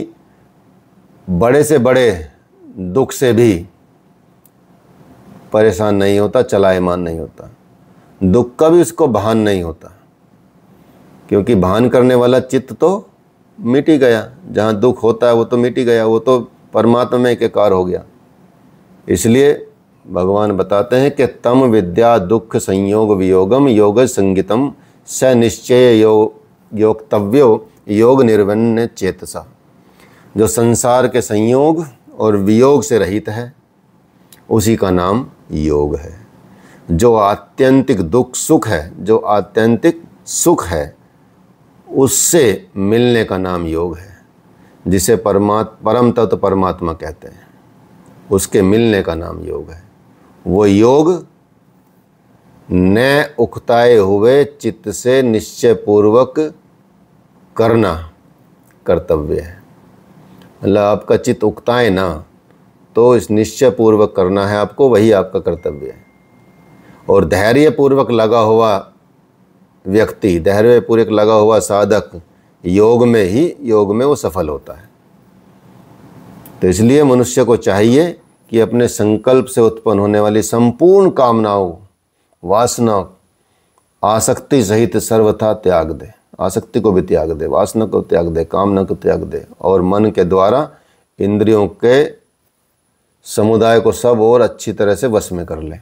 B: बड़े से बड़े दुख से भी परेशान नहीं होता, चलायमान नहीं होता, दुख का भी उसको भान नहीं होता, क्योंकि भान करने वाला चित्त तो मिट ही गया। जहाँ दुख होता है वो तो मिट ही गया, वो तो परमात्मा में एकाकार हो गया। इसलिए भगवान बताते हैं कि तम विद्या दुख संयोग वियोगम योग संगितम स निश्चय योक्तव्यो योग निर्वण्य चेतसा। जो संसार के संयोग और वियोग से रहित है उसी का नाम योग है। जो आत्यंतिक दुख सुख है, जो आत्यंतिक सुख है, उससे मिलने का नाम योग है। जिसे परम तत्व परमात्मा कहते हैं, उसके मिलने का नाम योग है। वो योग न उकताए हुए चित्त से निश्चय पूर्वक करना कर्तव्य है। मतलब आपका चित्त उकताए ना, तो इस निश्चय पूर्वक करना है आपको, वही आपका कर्तव्य है। और धैर्य पूर्वक लगा हुआ व्यक्ति, धैर्य पूर्वक लगा हुआ साधक योग में वो सफल होता है। तो इसलिए मनुष्य को चाहिए कि अपने संकल्प से उत्पन्न होने वाली संपूर्ण कामनाओं, वासना, आसक्ति सहित सर्वथा त्याग दे। आसक्ति को भी त्याग दे, वासना को त्याग दे, कामना को त्याग दे, और मन के द्वारा इंद्रियों के समुदाय को सब और अच्छी तरह से वश में कर ले।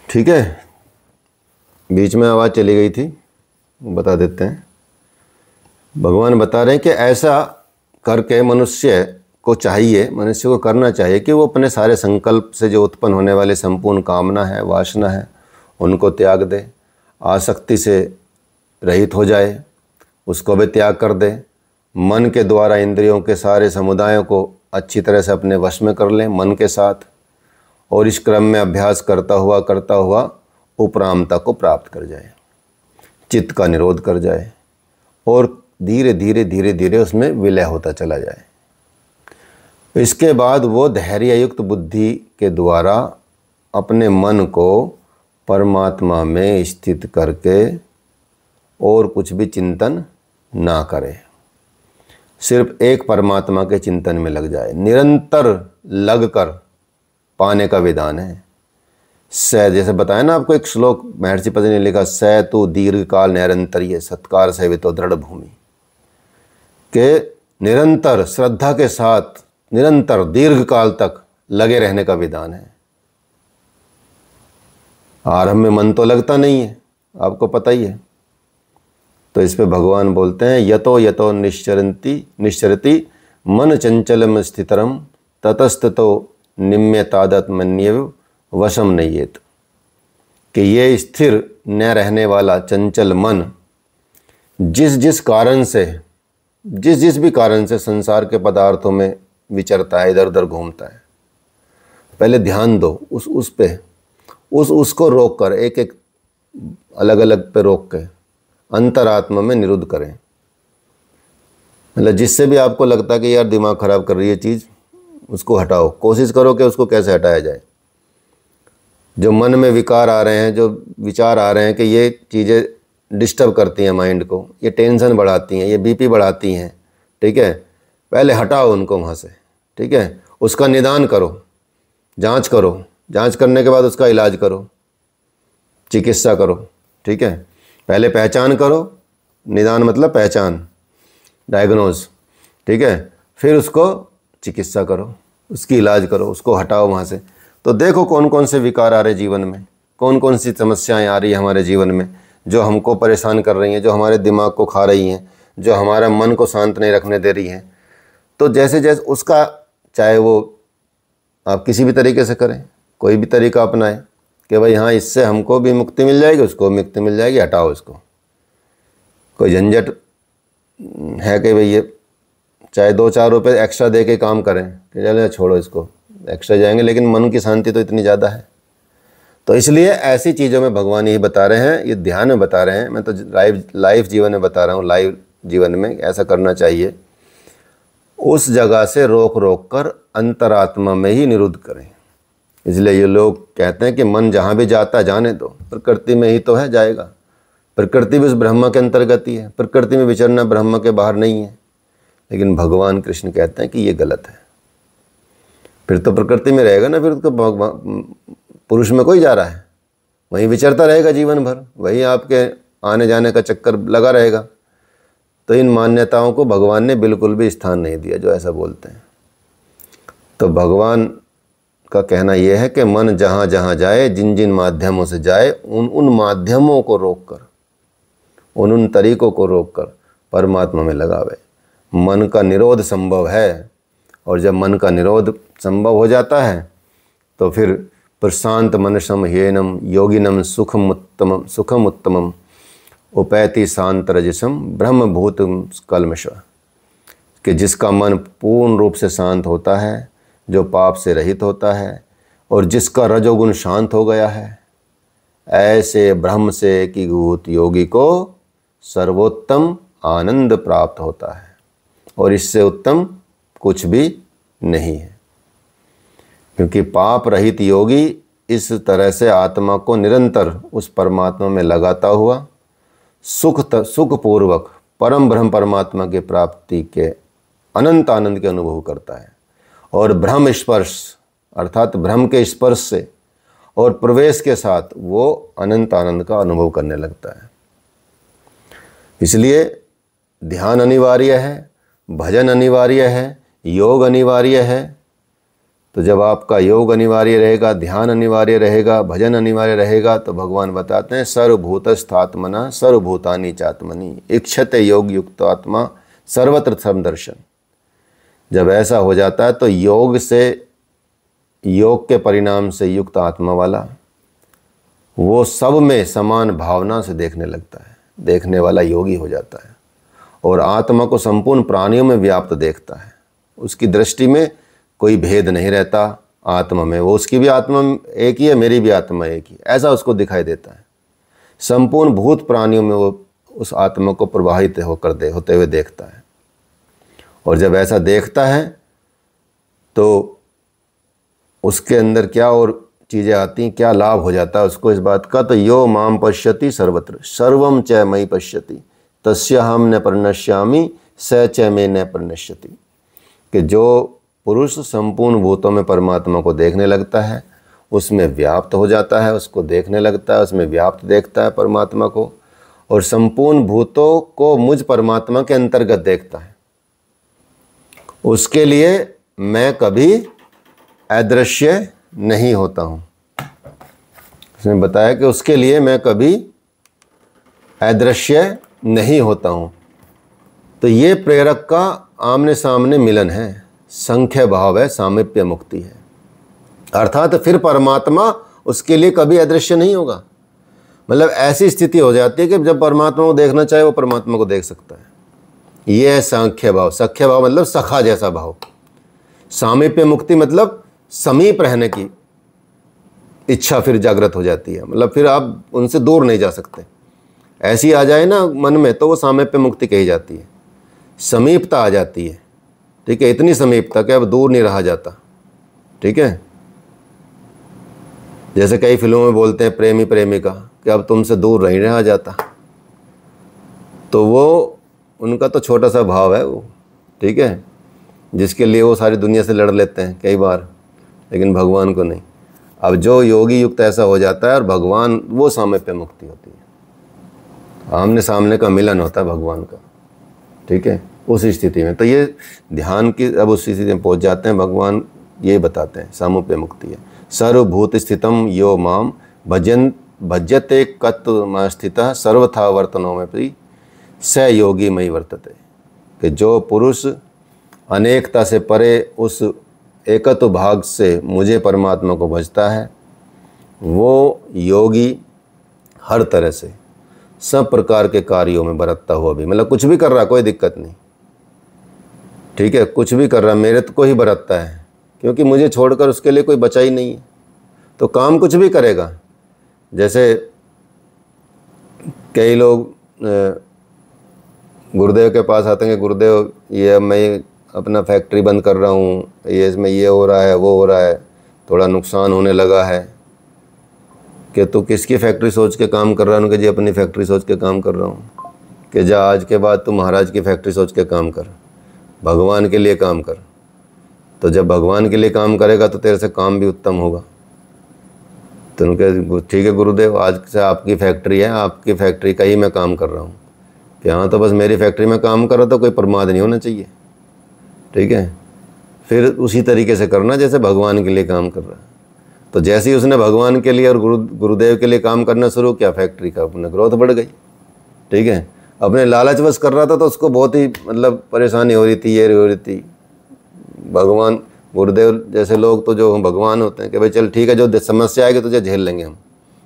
B: ठीक है, बीच में आवाज़ चली गई थी, बता देते हैं। भगवान बता रहे हैं कि ऐसा करके मनुष्य को करना चाहिए कि वो अपने सारे संकल्प से जो उत्पन्न होने वाले संपूर्ण कामना है, वासना है, उनको त्याग दे, आसक्ति से रहित हो जाए, उसको भी त्याग कर दे, मन के द्वारा इंद्रियों के सारे समुदायों को अच्छी तरह से अपने वश में कर लें मन के साथ, और इस क्रम में अभ्यास करता हुआ उपरामता को प्राप्त कर जाए, चित्त का निरोध कर जाए, और धीरे धीरे उसमें विलय होता चला जाए। इसके बाद वो धैर्ययुक्त बुद्धि के द्वारा अपने मन को परमात्मा में स्थित करके और कुछ भी चिंतन ना करे, सिर्फ एक परमात्मा के चिंतन में लग जाए। निरंतर लगकर पाने का विधान है। जैसे बताया ना आपको एक श्लोक महर्षि पतंजलि ने लिखा, स तु दीर्घ काल निरंतरीय सत्कार सेवितो दृढ़ भूमि, के निरंतर श्रद्धा के साथ निरंतर दीर्घ काल तक लगे रहने का विधान है। आरंभ में मन तो लगता नहीं है, आपको पता ही है। तो इस पे भगवान बोलते हैं, यतो यतो निश्चरति मन चंचलम स्थितरम ततस्ततो निम्यतादत्मन्येव वशम नयेत। कि ये स्थिर न रहने वाला चंचल मन जिस जिस भी कारण से संसार के पदार्थों में विचरता है, इधर उधर घूमता है, पहले ध्यान दो उस पे, उसको रोक कर, एक एक अलग अलग पे रोक के अंतरात्मा में निरुद्ध करें। मतलब जिससे भी आपको लगता है कि यार दिमाग खराब कर रही है चीज़, उसको हटाओ, कोशिश करो कि उसको कैसे हटाया जाए। जो मन में विकार आ रहे हैं, जो विचार आ रहे हैं कि ये चीज़ें डिस्टर्ब करती हैं माइंड को, ये टेंशन बढ़ाती हैं, ये बीपी बढ़ाती हैं, ठीक है, पहले हटाओ उनको वहाँ से, ठीक है। उसका निदान करो, जांच करो, जांच करने के बाद उसका इलाज करो, चिकित्सा करो, ठीक है। पहले पहचान करो, निदान मतलब पहचान, डायग्नोज, ठीक है, फिर उसको चिकित्सा करो, उसकी इलाज करो, उसको हटाओ वहाँ से। तो देखो कौन कौन से विकार आ रहे जीवन में, कौन कौन सी समस्याएं आ रही है हमारे जीवन में, जो हमको परेशान कर रही हैं, जो हमारे दिमाग को खा रही हैं, जो हमारा मन को शांत नहीं रखने दे रही हैं। तो जैसे जैसे उसका, चाहे वो आप किसी भी तरीके से करें, कोई भी तरीका अपनाएं कि भाई हाँ इससे हमको भी मुक्ति मिल जाएगी, उसको मुक्ति मिल जाएगी, हटाओ इसको। कोई झंझट है कि भाई ये चाहे 2-4 रुपये एक्स्ट्रा दे के काम करें कि चले छोड़ो इसको, एक्स्ट्रा जाएंगे, लेकिन मन की शांति तो इतनी ज़्यादा है। तो इसलिए ऐसी चीज़ों में भगवान यही बता रहे हैं, ये ध्यान में बता रहे हैं। मैं तो लाइव जीवन में बता रहा हूँ, लाइव जीवन में ऐसा करना चाहिए। उस जगह से रोक रोक कर अंतरात्मा में ही निरुद्ध करें। इसलिए ये लोग कहते हैं कि मन जहाँ भी जाता है जाने दो, प्रकृति में ही तो है, जाएगा। प्रकृति भी उस ब्रह्म के अंतर्गत ही है, प्रकृति में विचरना ब्रह्म के बाहर नहीं है। लेकिन भगवान कृष्ण कहते हैं कि ये गलत है। फिर तो प्रकृति में रहेगा ना, फिर तो पुरुष में कोई जा रहा है, वहीं विचरता रहेगा जीवन भर, वही आपके आने जाने का चक्कर लगा रहेगा। तो इन मान्यताओं को भगवान ने बिल्कुल भी स्थान नहीं दिया जो ऐसा बोलते हैं। तो भगवान का कहना यह है कि मन जहाँ जहाँ जाए, जिन जिन माध्यमों से जाए, उन माध्यमों को रोककर, उन तरीकों को रोककर परमात्मा में लगावे। मन का निरोध संभव है, और जब मन का निरोध संभव हो जाता है तो फिर प्रशांत मनसम ह्येनम योगिनम सुखम उत्तमम उपैति शांत रजसम ब्रह्मभूत कल्मष, कि जिसका मन पूर्ण रूप से शांत होता है, जो पाप से रहित होता है, और जिसका रजोगुण शांत हो गया है, ऐसे ब्रह्म से एकीभूत योगी को सर्वोत्तम आनंद प्राप्त होता है, और इससे उत्तम कुछ भी नहीं है। क्योंकि पाप रहित योगी इस तरह से आत्मा को निरंतर उस परमात्मा में लगाता हुआ सुखपूर्वक परम ब्रह्म परमात्मा की प्राप्ति के अनंत आनंद के अनुभव करता है, और ब्रह्म स्पर्श अर्थात ब्रह्म के स्पर्श से और प्रवेश के साथ वो अनंत आनंद का अनुभव करने लगता है। इसलिए ध्यान अनिवार्य है, भजन अनिवार्य है, योग अनिवार्य है। तो जब आपका योग अनिवार्य रहेगा, ध्यान अनिवार्य रहेगा, भजन अनिवार्य रहेगा, तो भगवान बताते हैं सर्वभूतस्थात्मना सर्वभूतानि चात्मनि इक्षते योग युक्त आत्मा सर्वत्र समदर्शन। जब ऐसा हो जाता है तो योग से, योग के परिणाम से युक्त आत्मा वाला वो सब में समान भावना से देखने लगता है, देखने वाला योगी हो जाता है, और आत्मा को संपूर्ण प्राणियों में व्याप्त देखता है। उसकी दृष्टि में कोई भेद नहीं रहता आत्मा में, वो उसकी भी आत्मा एक ही है, मेरी भी आत्मा एक ही, ऐसा उसको दिखाई देता है। संपूर्ण भूत प्राणियों में वो उस आत्मा को प्रवाहित होते हुए देखता है। और जब ऐसा देखता है तो उसके अंदर क्या और चीज़ें आती, क्या लाभ हो जाता है उसको इस बात का। तो यो माम पश्यति सर्वत्र सर्वम च मयि पश्यति तस्य हम न प्रणश्यामि स च मे न प्रणश्यति, कि जो पुरुष संपूर्ण भूतों में परमात्मा को देखने लगता है, उसमें व्याप्त हो जाता है, उसको देखने लगता है, उसमें व्याप्त देखता है परमात्मा को, और संपूर्ण भूतों को मुझ परमात्मा के अंतर्गत देखता है, उसके लिए मैं कभी अदृश्य नहीं होता हूँ। उसने बताया कि उसके लिए मैं कभी अदृश्य नहीं होता हूँ। तो ये प्रेरक का आमने सामने मिलन है, संख्य भाव है, सामीप्य मुक्ति है। अर्थात फिर परमात्मा उसके लिए कभी अदृश्य नहीं होगा। मतलब ऐसी स्थिति हो जाती है कि जब परमात्मा को देखना चाहे वो परमात्मा को देख सकता है। ये है सांख्य भाव। सख्य भाव मतलब सखा जैसा भाव। सामीप्य मुक्ति मतलब समीप रहने की इच्छा फिर जागृत हो जाती है, मतलब फिर आप उनसे दूर नहीं जा सकते। ऐसी आ जाए ना मन में तो वो सामीप्य मुक्ति कही जाती है। समीपता आ जाती है, ठीक है, इतनी समीपता कि अब दूर नहीं रहा जाता। ठीक है, जैसे कई फिल्मों में बोलते हैं प्रेमी प्रेमिका कि अब तुमसे दूर नहीं रहा जाता, तो वो उनका तो छोटा सा भाव है वो, ठीक है, जिसके लिए वो सारी दुनिया से लड़ लेते हैं कई बार, लेकिन भगवान को नहीं। अब जो योगी युक्त ऐसा हो जाता है और भगवान, वो सामीप्य मुक्ति होती है, आमने सामने का मिलन होता है भगवान का। ठीक है, उस स्थिति में तो ये ध्यान की अब उस स्थिति में पहुंच जाते हैं। भगवान ये बताते हैं सामीप्य मुक्ति है। सर्वभूत स्थितम यो माम भजते कत्व स्थितः सर्वथा वर्तनों में प्री स योगी मई वर्तते, कि जो पुरुष अनेकता से परे उस एकत्व भाग से मुझे परमात्मा को भजता है, वो योगी हर तरह से सब प्रकार के कार्यों में बरतता हुआ भी, मतलब कुछ भी कर रहा, कोई दिक्कत नहीं, ठीक है, कुछ भी कर रहा मेरे को ही बरतता है, क्योंकि मुझे छोड़कर उसके लिए कोई बचा ही नहीं है। तो काम कुछ भी करेगा। जैसे कई लोग गुरुदेव के पास आते हैं कि गुरुदेव ये मैं अपना फैक्ट्री बंद कर रहा हूँ, ये इसमें ये हो रहा है, वो हो रहा है, थोड़ा नुकसान होने लगा है। कि तू किसकी फैक्ट्री सोच के काम कर रहा है? कि जी अपनी फैक्ट्री सोच के काम कर रहा हूँ। कि जा आज के बाद तू महाराज की फैक्ट्री सोच के काम कर, भगवान के लिए काम कर। तो जब भगवान के लिए काम करेगा तो तेरे से काम भी उत्तम होगा। तो उनके ठीक है गुरुदेव, आज से आपकी फैक्ट्री है, आपकी फैक्ट्री का ही मैं काम कर रहा हूँ। कि हाँ, तो बस मेरी फैक्ट्री में काम कर रहा तो कोई प्रमाद नहीं होना चाहिए। ठीक है, फिर उसी तरीके से करना जैसे भगवान के लिए काम कर रहा है। तो जैसे ही उसने भगवान के लिए और गुरुदेव के लिए काम करना शुरू किया, फैक्ट्री का अपना ग्रोथ बढ़ गई। ठीक है, अपने लालच बस कर रहा था तो उसको बहुत ही मतलब परेशानी हो रही थी, ये हो रही थी। भगवान गुरुदेव जैसे लोग तो जो भगवान होते हैं कि भाई चल ठीक है, जो समस्या आएगी तुझे झेल लेंगे हम,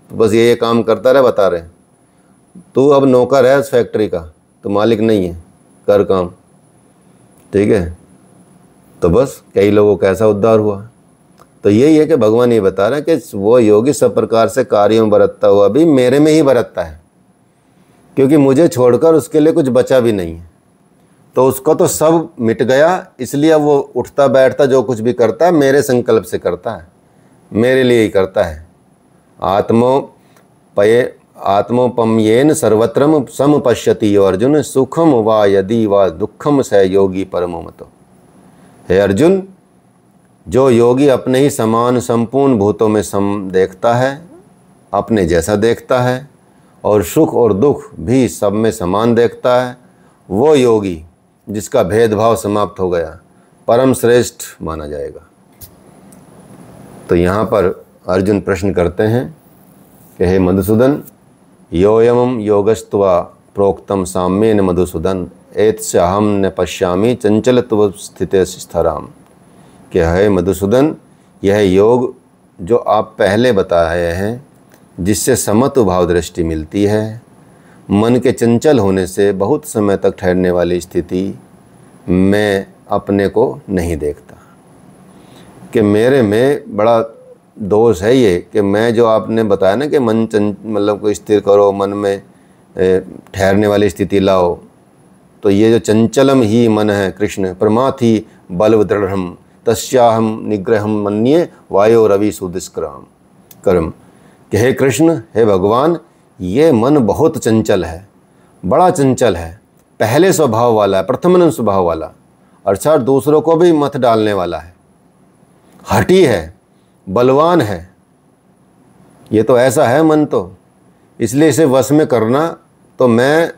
B: तो बस ये काम करता रहे, बता रहे तू अब नौकर है उस फैक्ट्री का, तो मालिक नहीं है, कर काम। ठीक है, तो बस कई लोगों का ऐसा उद्धार हुआ। तो यही है कि भगवान ये बता रहे हैं कि वो योगी सब प्रकार से कार्यों में बरतता हुआ भी मेरे में ही बरतता है, क्योंकि मुझे छोड़कर उसके लिए कुछ बचा भी नहीं है। तो उसका तो सब मिट गया, इसलिए वो उठता बैठता जो कुछ भी करता है मेरे संकल्प से करता है, मेरे लिए ही करता है। आत्मोपम्येन सर्वत्रम समपश्यति यो अर्जुन, सुखम वा यदि वा दुखम स योगी परमो मतो। हे अर्जुन, जो योगी अपने ही समान संपूर्ण भूतों में सम देखता है, अपने जैसा देखता है, और सुख और दुख भी सब में समान देखता है, वो योगी जिसका भेदभाव समाप्त हो गया परम श्रेष्ठ माना जाएगा। तो यहाँ पर अर्जुन प्रश्न करते हैं कि हे मधुसूदन, योयमं योगस्त्वा प्रोक्तम साम्येन मधुसूदन, एतस्याहं न पश्यामि चंचलत्व स्थिते स्थिराम। कि हे मधुसूदन, यह योग जो आप पहले बताए हैं, जिससे समत्व भाव दृष्टि मिलती है, मन के चंचल होने से बहुत समय तक ठहरने वाली स्थिति, मैं अपने को नहीं देखता। कि मेरे में बड़ा दोष है ये कि मैं जो आपने बताया ना कि मन मतलब को स्थिर करो, मन में ठहरने वाली स्थिति लाओ, तो ये जो चंचलम ही मन है कृष्ण, प्रमाथि बलव दृढ़म तस्याहम निग्रहम मन्ये वायो रवि सुदुष्कराम कर्म। कि हे कृष्ण, हे भगवान, ये मन बहुत चंचल है, बड़ा चंचल है, पहले स्वभाव वाला है, प्रथम स्वभाव वाला, अर्थात दूसरों को भी मत डालने वाला है, हठी है, बलवान है। ये तो ऐसा है मन तो, इसलिए इसे वश में करना, तो मैं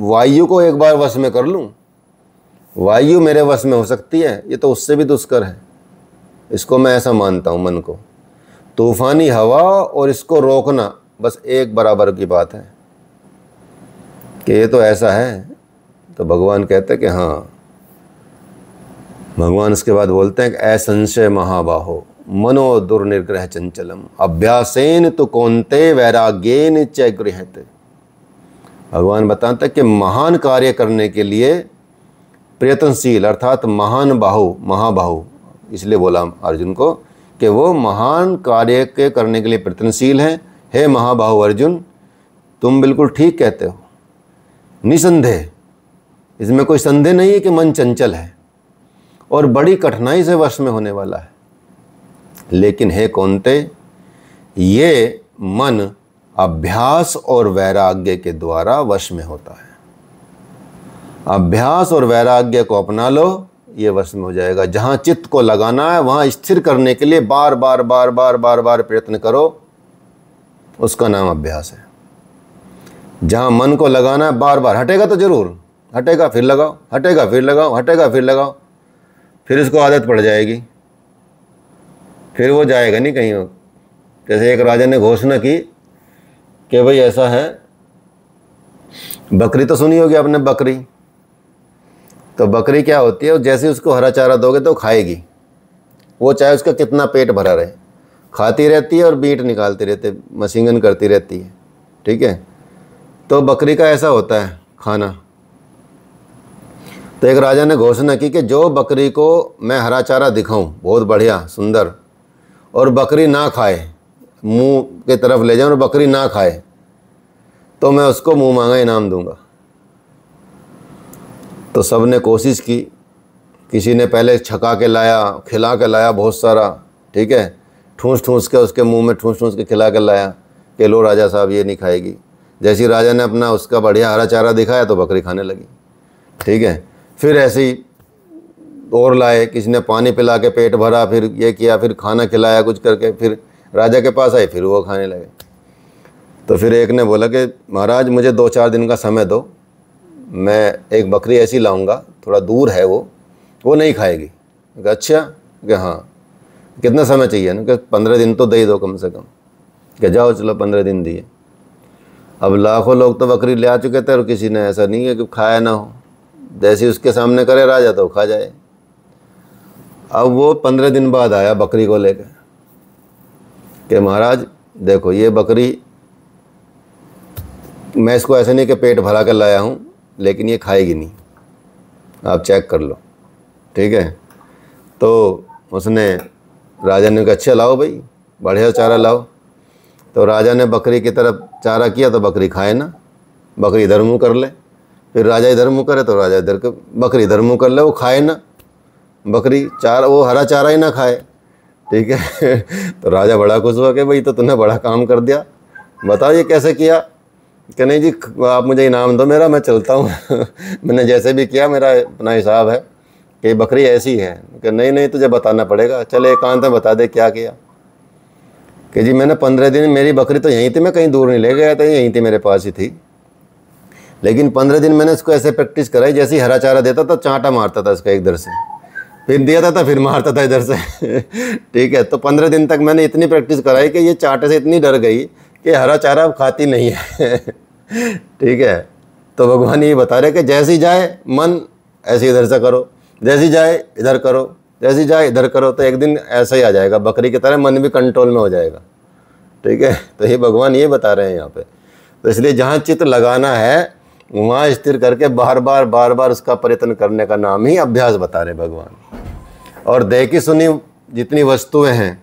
B: वायु को एक बार वश में कर लूँ, वायु मेरे वश में हो सकती है, ये तो उससे भी दुष्कर है। इसको मैं ऐसा मानता हूँ मन को। तूफानी हवा और इसको रोकना बस एक बराबर की बात है कि ये तो ऐसा है। तो भगवान कहते हैं कि हाँ, भगवान इसके बाद बोलते हैं कि असंशय महाबाहो मनो दुर्निग्रह चंचलम अभ्यासेन तो कौन्ते वैराग्येन च गृह्यते। भगवान बताते हैं कि महान कार्य करने के लिए प्रयत्नशील, अर्थात महाबाहु, इसलिए बोला अर्जुन को कि वो महान कार्य के करने के लिए प्रयत्नशील हैं। हे महाबाहु अर्जुन, तुम बिल्कुल ठीक कहते हो, निसंदेह, इसमें कोई संदेह नहीं है कि मन चंचल है और बड़ी कठिनाई से वश में होने वाला है। लेकिन हे कौन्ते, ये मन अभ्यास और वैराग्य के द्वारा वश में होता है। अभ्यास और वैराग्य को अपना लो, ये वश में हो जाएगा। जहाँ चित्त को लगाना है वहाँ स्थिर करने के लिए बार बार प्रयत्न करो, उसका नाम अभ्यास है। जहाँ मन को लगाना है बार बार, हटेगा तो जरूर, हटेगा फिर लगाओ, हटेगा फिर लगाओ, हटेगा फिर लगाओ, फिर इसको आदत पड़ जाएगी, फिर वो जाएगा नहीं कहीं। जैसे एक राजा ने घोषणा की कि भाई ऐसा है, बकरी तो सुनी होगी आपने, बकरी, तो बकरी क्या होती है, जैसे उसको हरा चारा दोगे तो खाएगी, वो चाहे उसका कितना पेट भरा रहे, खाती रहती है और बीट निकालती रहती है, मशीन करती रहती है। ठीक है, तो बकरी का ऐसा होता है खाना। तो तो एक राजा ने घोषणा की कि जो बकरी को मैं हरा चारा दिखाऊं बहुत बढ़िया सुंदर, और बकरी ना खाए, मुंह के तरफ ले जाए और बकरी ना खाए, तो मैं उसको मुंह मांगा इनाम दूंगा। तो सब ने कोशिश की, किसी ने पहले छका के लाया, खिला के लाया बहुत सारा, ठीक है, ठूस ठूस के उसके मुंह में ठूस ठूस के खिला के लाया कि लो राजा साहब ये नहीं खाएगी। जैसे ही राजा ने अपना उसका बढ़िया हरा चारा दिखाया तो बकरी खाने लगी, ठीक है। फिर ऐसे ही और लाए, किसी ने पानी पिला के पेट भरा, फिर ये किया, फिर खाना खिलाया कुछ करके, फिर राजा के पास आए, फिर वो खाने लगे। तो फिर एक ने बोला कि महाराज मुझे 2-4 दिन का समय दो, मैं एक बकरी ऐसी लाऊंगा, थोड़ा दूर है वो नहीं खाएगी। कहा अच्छा, कि हाँ कितना समय चाहिए ना, कि 15 दिन तो दे दो कम से कम। कि जाओ चलो 15 दिन दिए। अब लाखों लोग तो बकरी ले आ चुके थे और किसी ने ऐसा नहीं है कि खाया ना हो, जैसे उसके सामने करे राजा तो खा जाए। अब वो 15 दिन बाद आया बकरी को लेकर कि महाराज देखो ये बकरी, मैं इसको ऐसे नहीं कि पेट भरा कर लाया हूँ, लेकिन ये खाएगी नहीं, आप चेक कर लो, ठीक है। तो उसने, राजा ने कहा अच्छा लाओ भाई बढ़िया चारा लाओ। तो राजा ने बकरी की तरफ चारा किया तो बकरी खाए ना, बकरी इधर मुँह कर ले, फिर राजा इधर मुँह करे तो राजा इधर, बकरी इधर मुँह कर ले, वो खाए ना, बकरी चारा, वो हरा चारा ही ना खाए, ठीक है। तो राजा बड़ा खुश हुआ कि भाई तो तूने बड़ा काम कर दिया, बताओ ये कैसे किया। कि नहीं जी आप मुझे इनाम दो मेरा, मैं चलता हूँ। मैंने जैसे भी किया मेरा अपना हिसाब है कि बकरी ऐसी है। कि नहीं तुझे बताना पड़ेगा, चले एकांत में बता दे क्या किया। कि जी मैंने 15 दिन, मेरी बकरी तो यहीं थी, मैं कहीं दूर नहीं ले गया था, यहीं थी मेरे पास ही थी, लेकिन 15 दिन मैंने इसको ऐसे प्रैक्टिस कराई, जैसे ही हरा चारा देता था चांटा मारता था इसका इधर से, फिर दिया था फिर मारता था इधर से। ठीक है, तो 15 दिन तक मैंने इतनी प्रैक्टिस कराई कि ये चांटे से इतनी डर गई कि हरा चारा अब खाती नहीं है। ठीक है, तो भगवान ये बता रहे कि जैसी जाए मन ऐसे इधर से करो, जैसी जाए इधर करो, जैसी जाए इधर करो, तो एक दिन ऐसा ही आ जाएगा, बकरी की तरह मन भी कंट्रोल में हो जाएगा। ठीक है, तो ये भगवान ये बता रहे हैं यहाँ पे। तो इसलिए जहाँ चित्त लगाना है वहाँ स्थिर करके बार बार उसका प्रयत्न करने का नाम ही अभ्यास बता रहे भगवान। और देखी सुनी जितनी वस्तुएं हैं,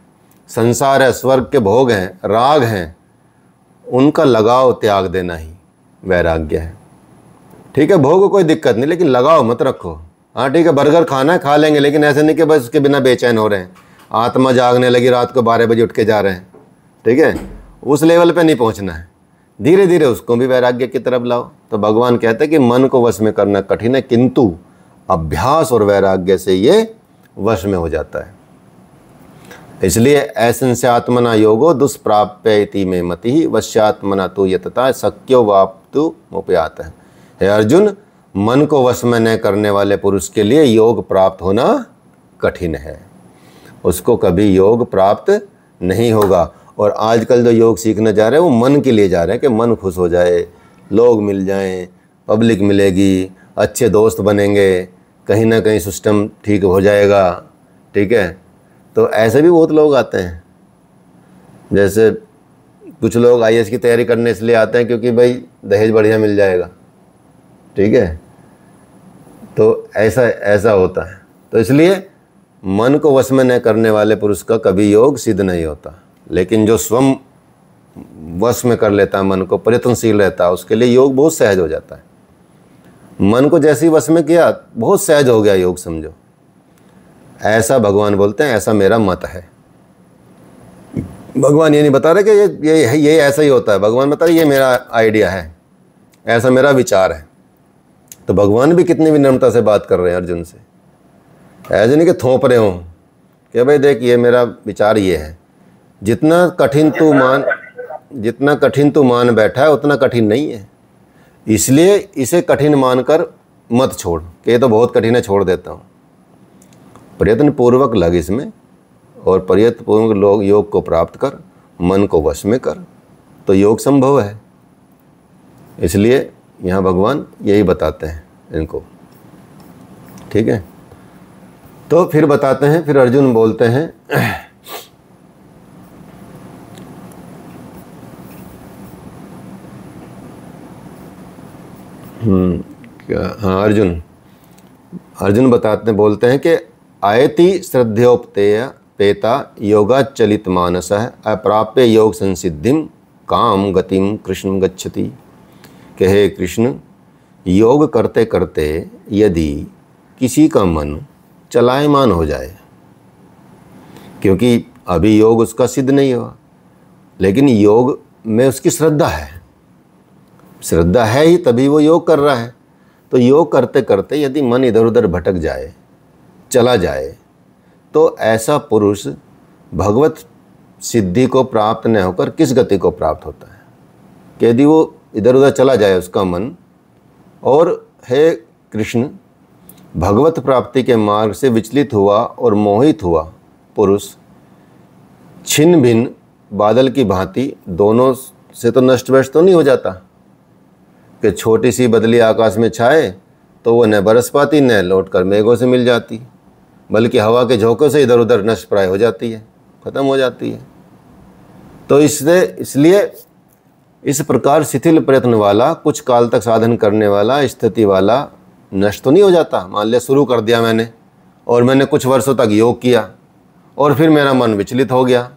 B: संसार है, स्वर्ग के भोग हैं, राग हैं, उनका लगाव त्याग देना ही वैराग्य है। ठीक है, भोग कोई दिक्कत नहीं, लेकिन लगाव मत रखो। हाँ ठीक है, बर्गर खाना है खा लेंगे, लेकिन ऐसे नहीं कि बस उसके बिना बेचैन हो रहे हैं, आत्मा जागने लगी रात को 12 बजे उठ के जा रहे हैं। ठीक है, उस लेवल पे नहीं पहुंचना है, धीरे धीरे उसको भी वैराग्य की तरफ लाओ। तो भगवान कहते हैं कि मन को वश में करना कठिन है, किंतु अभ्यास और वैराग्य से ये वश में हो जाता है। इसलिए ऐसंस्यात्मना योगो दुष्प्राप्य इति में मति वश्यात्मना तु यतता शक्यो वाप्तु मुपयात है। हे अर्जुन, मन को वश में न करने वाले पुरुष के लिए योग प्राप्त होना कठिन है, उसको कभी योग प्राप्त नहीं होगा। और आजकल जो योग सीखने जा रहे हैं वो मन के लिए जा रहे हैं कि मन खुश हो जाए, लोग मिल जाएं, पब्लिक मिलेगी, अच्छे दोस्त बनेंगे, कहीं ना कहीं सिस्टम ठीक हो जाएगा। ठीक है, तो ऐसे भी बहुत लोग आते हैं। जैसे कुछ लोग IAS की तैयारी करने इसलिए आते हैं क्योंकि भाई दहेज बढ़िया मिल जाएगा। ठीक है, तो ऐसा होता है। तो इसलिए मन को वश में न करने वाले पुरुष का कभी योग सिद्ध नहीं होता, लेकिन जो स्वयं वश में कर लेता है, मन को प्रयत्नशील रहता है, उसके लिए योग बहुत सहज हो जाता है। मन को जैसे ही वश में किया बहुत सहज हो गया योग, समझो। ऐसा भगवान बोलते हैं, ऐसा मेरा मत है। भगवान ये नहीं बता रहे कि ये ऐसा ही होता है, भगवान बता रहे ये मेरा आइडिया है, ऐसा मेरा विचार है। तो भगवान भी कितनी विनम्रता से बात कर रहे हैं अर्जुन से, ऐसे नहीं कि थोप रहे हों कि भाई देख ये मेरा विचार ये है। जितना कठिन तू मान बैठा है उतना कठिन नहीं है, इसलिए इसे कठिन मानकर मत छोड़ कि ये तो बहुत कठिन है, छोड़ देता हूँ। प्रयत्न पूर्वक लग इसमें और प्रयत्न पूर्वक लोग योग को प्राप्त कर, मन को वश में कर, तो योग संभव है। इसलिए यहाँ भगवान यही बताते हैं इनको। ठीक है, तो फिर बताते हैं, फिर अर्जुन बोलते हैं हाँ अर्जुन अर्जुन बोलते हैं कि आयति श्रद्धयोपतेय पेता योगाचलित मानसः अप्राप्य योग संसिद्धिम काम गतिम कृष्ण गच्छति। कि हे कृष्ण, योग करते करते यदि किसी का मन चलायमान हो जाए, क्योंकि अभी योग उसका सिद्ध नहीं हुआ, लेकिन योग में उसकी श्रद्धा है ही तभी वो योग कर रहा है। तो योग करते करते यदि मन इधर उधर भटक जाए, चला जाए, तो ऐसा पुरुष भगवत सिद्धि को प्राप्त न होकर किस गति को प्राप्त होता है? कि यदि वो इधर उधर चला जाए उसका मन, और हे कृष्ण, भगवत प्राप्ति के मार्ग से विचलित हुआ और मोहित हुआ पुरुष छिन्न भिन्न बादल की भांति दोनों से तो नष्ट भ्रष्ट तो नहीं हो जाता कि छोटी सी बदली आकाश में छाए तो वो न बरस पाती न लौट कर मेघों से मिल जाती, बल्कि हवा के झोंकों से इधर उधर नष्ट प्राय हो जाती है, ख़त्म हो जाती है। तो इसलिए इस प्रकार शिथिल प्रयत्न वाला, कुछ काल तक साधन करने वाला, स्थिति वाला नष्ट तो नहीं हो जाता। मान लिया शुरू कर दिया मैंने और मैंने कुछ वर्षों तक योग किया और फिर मेरा मन विचलित हो गया,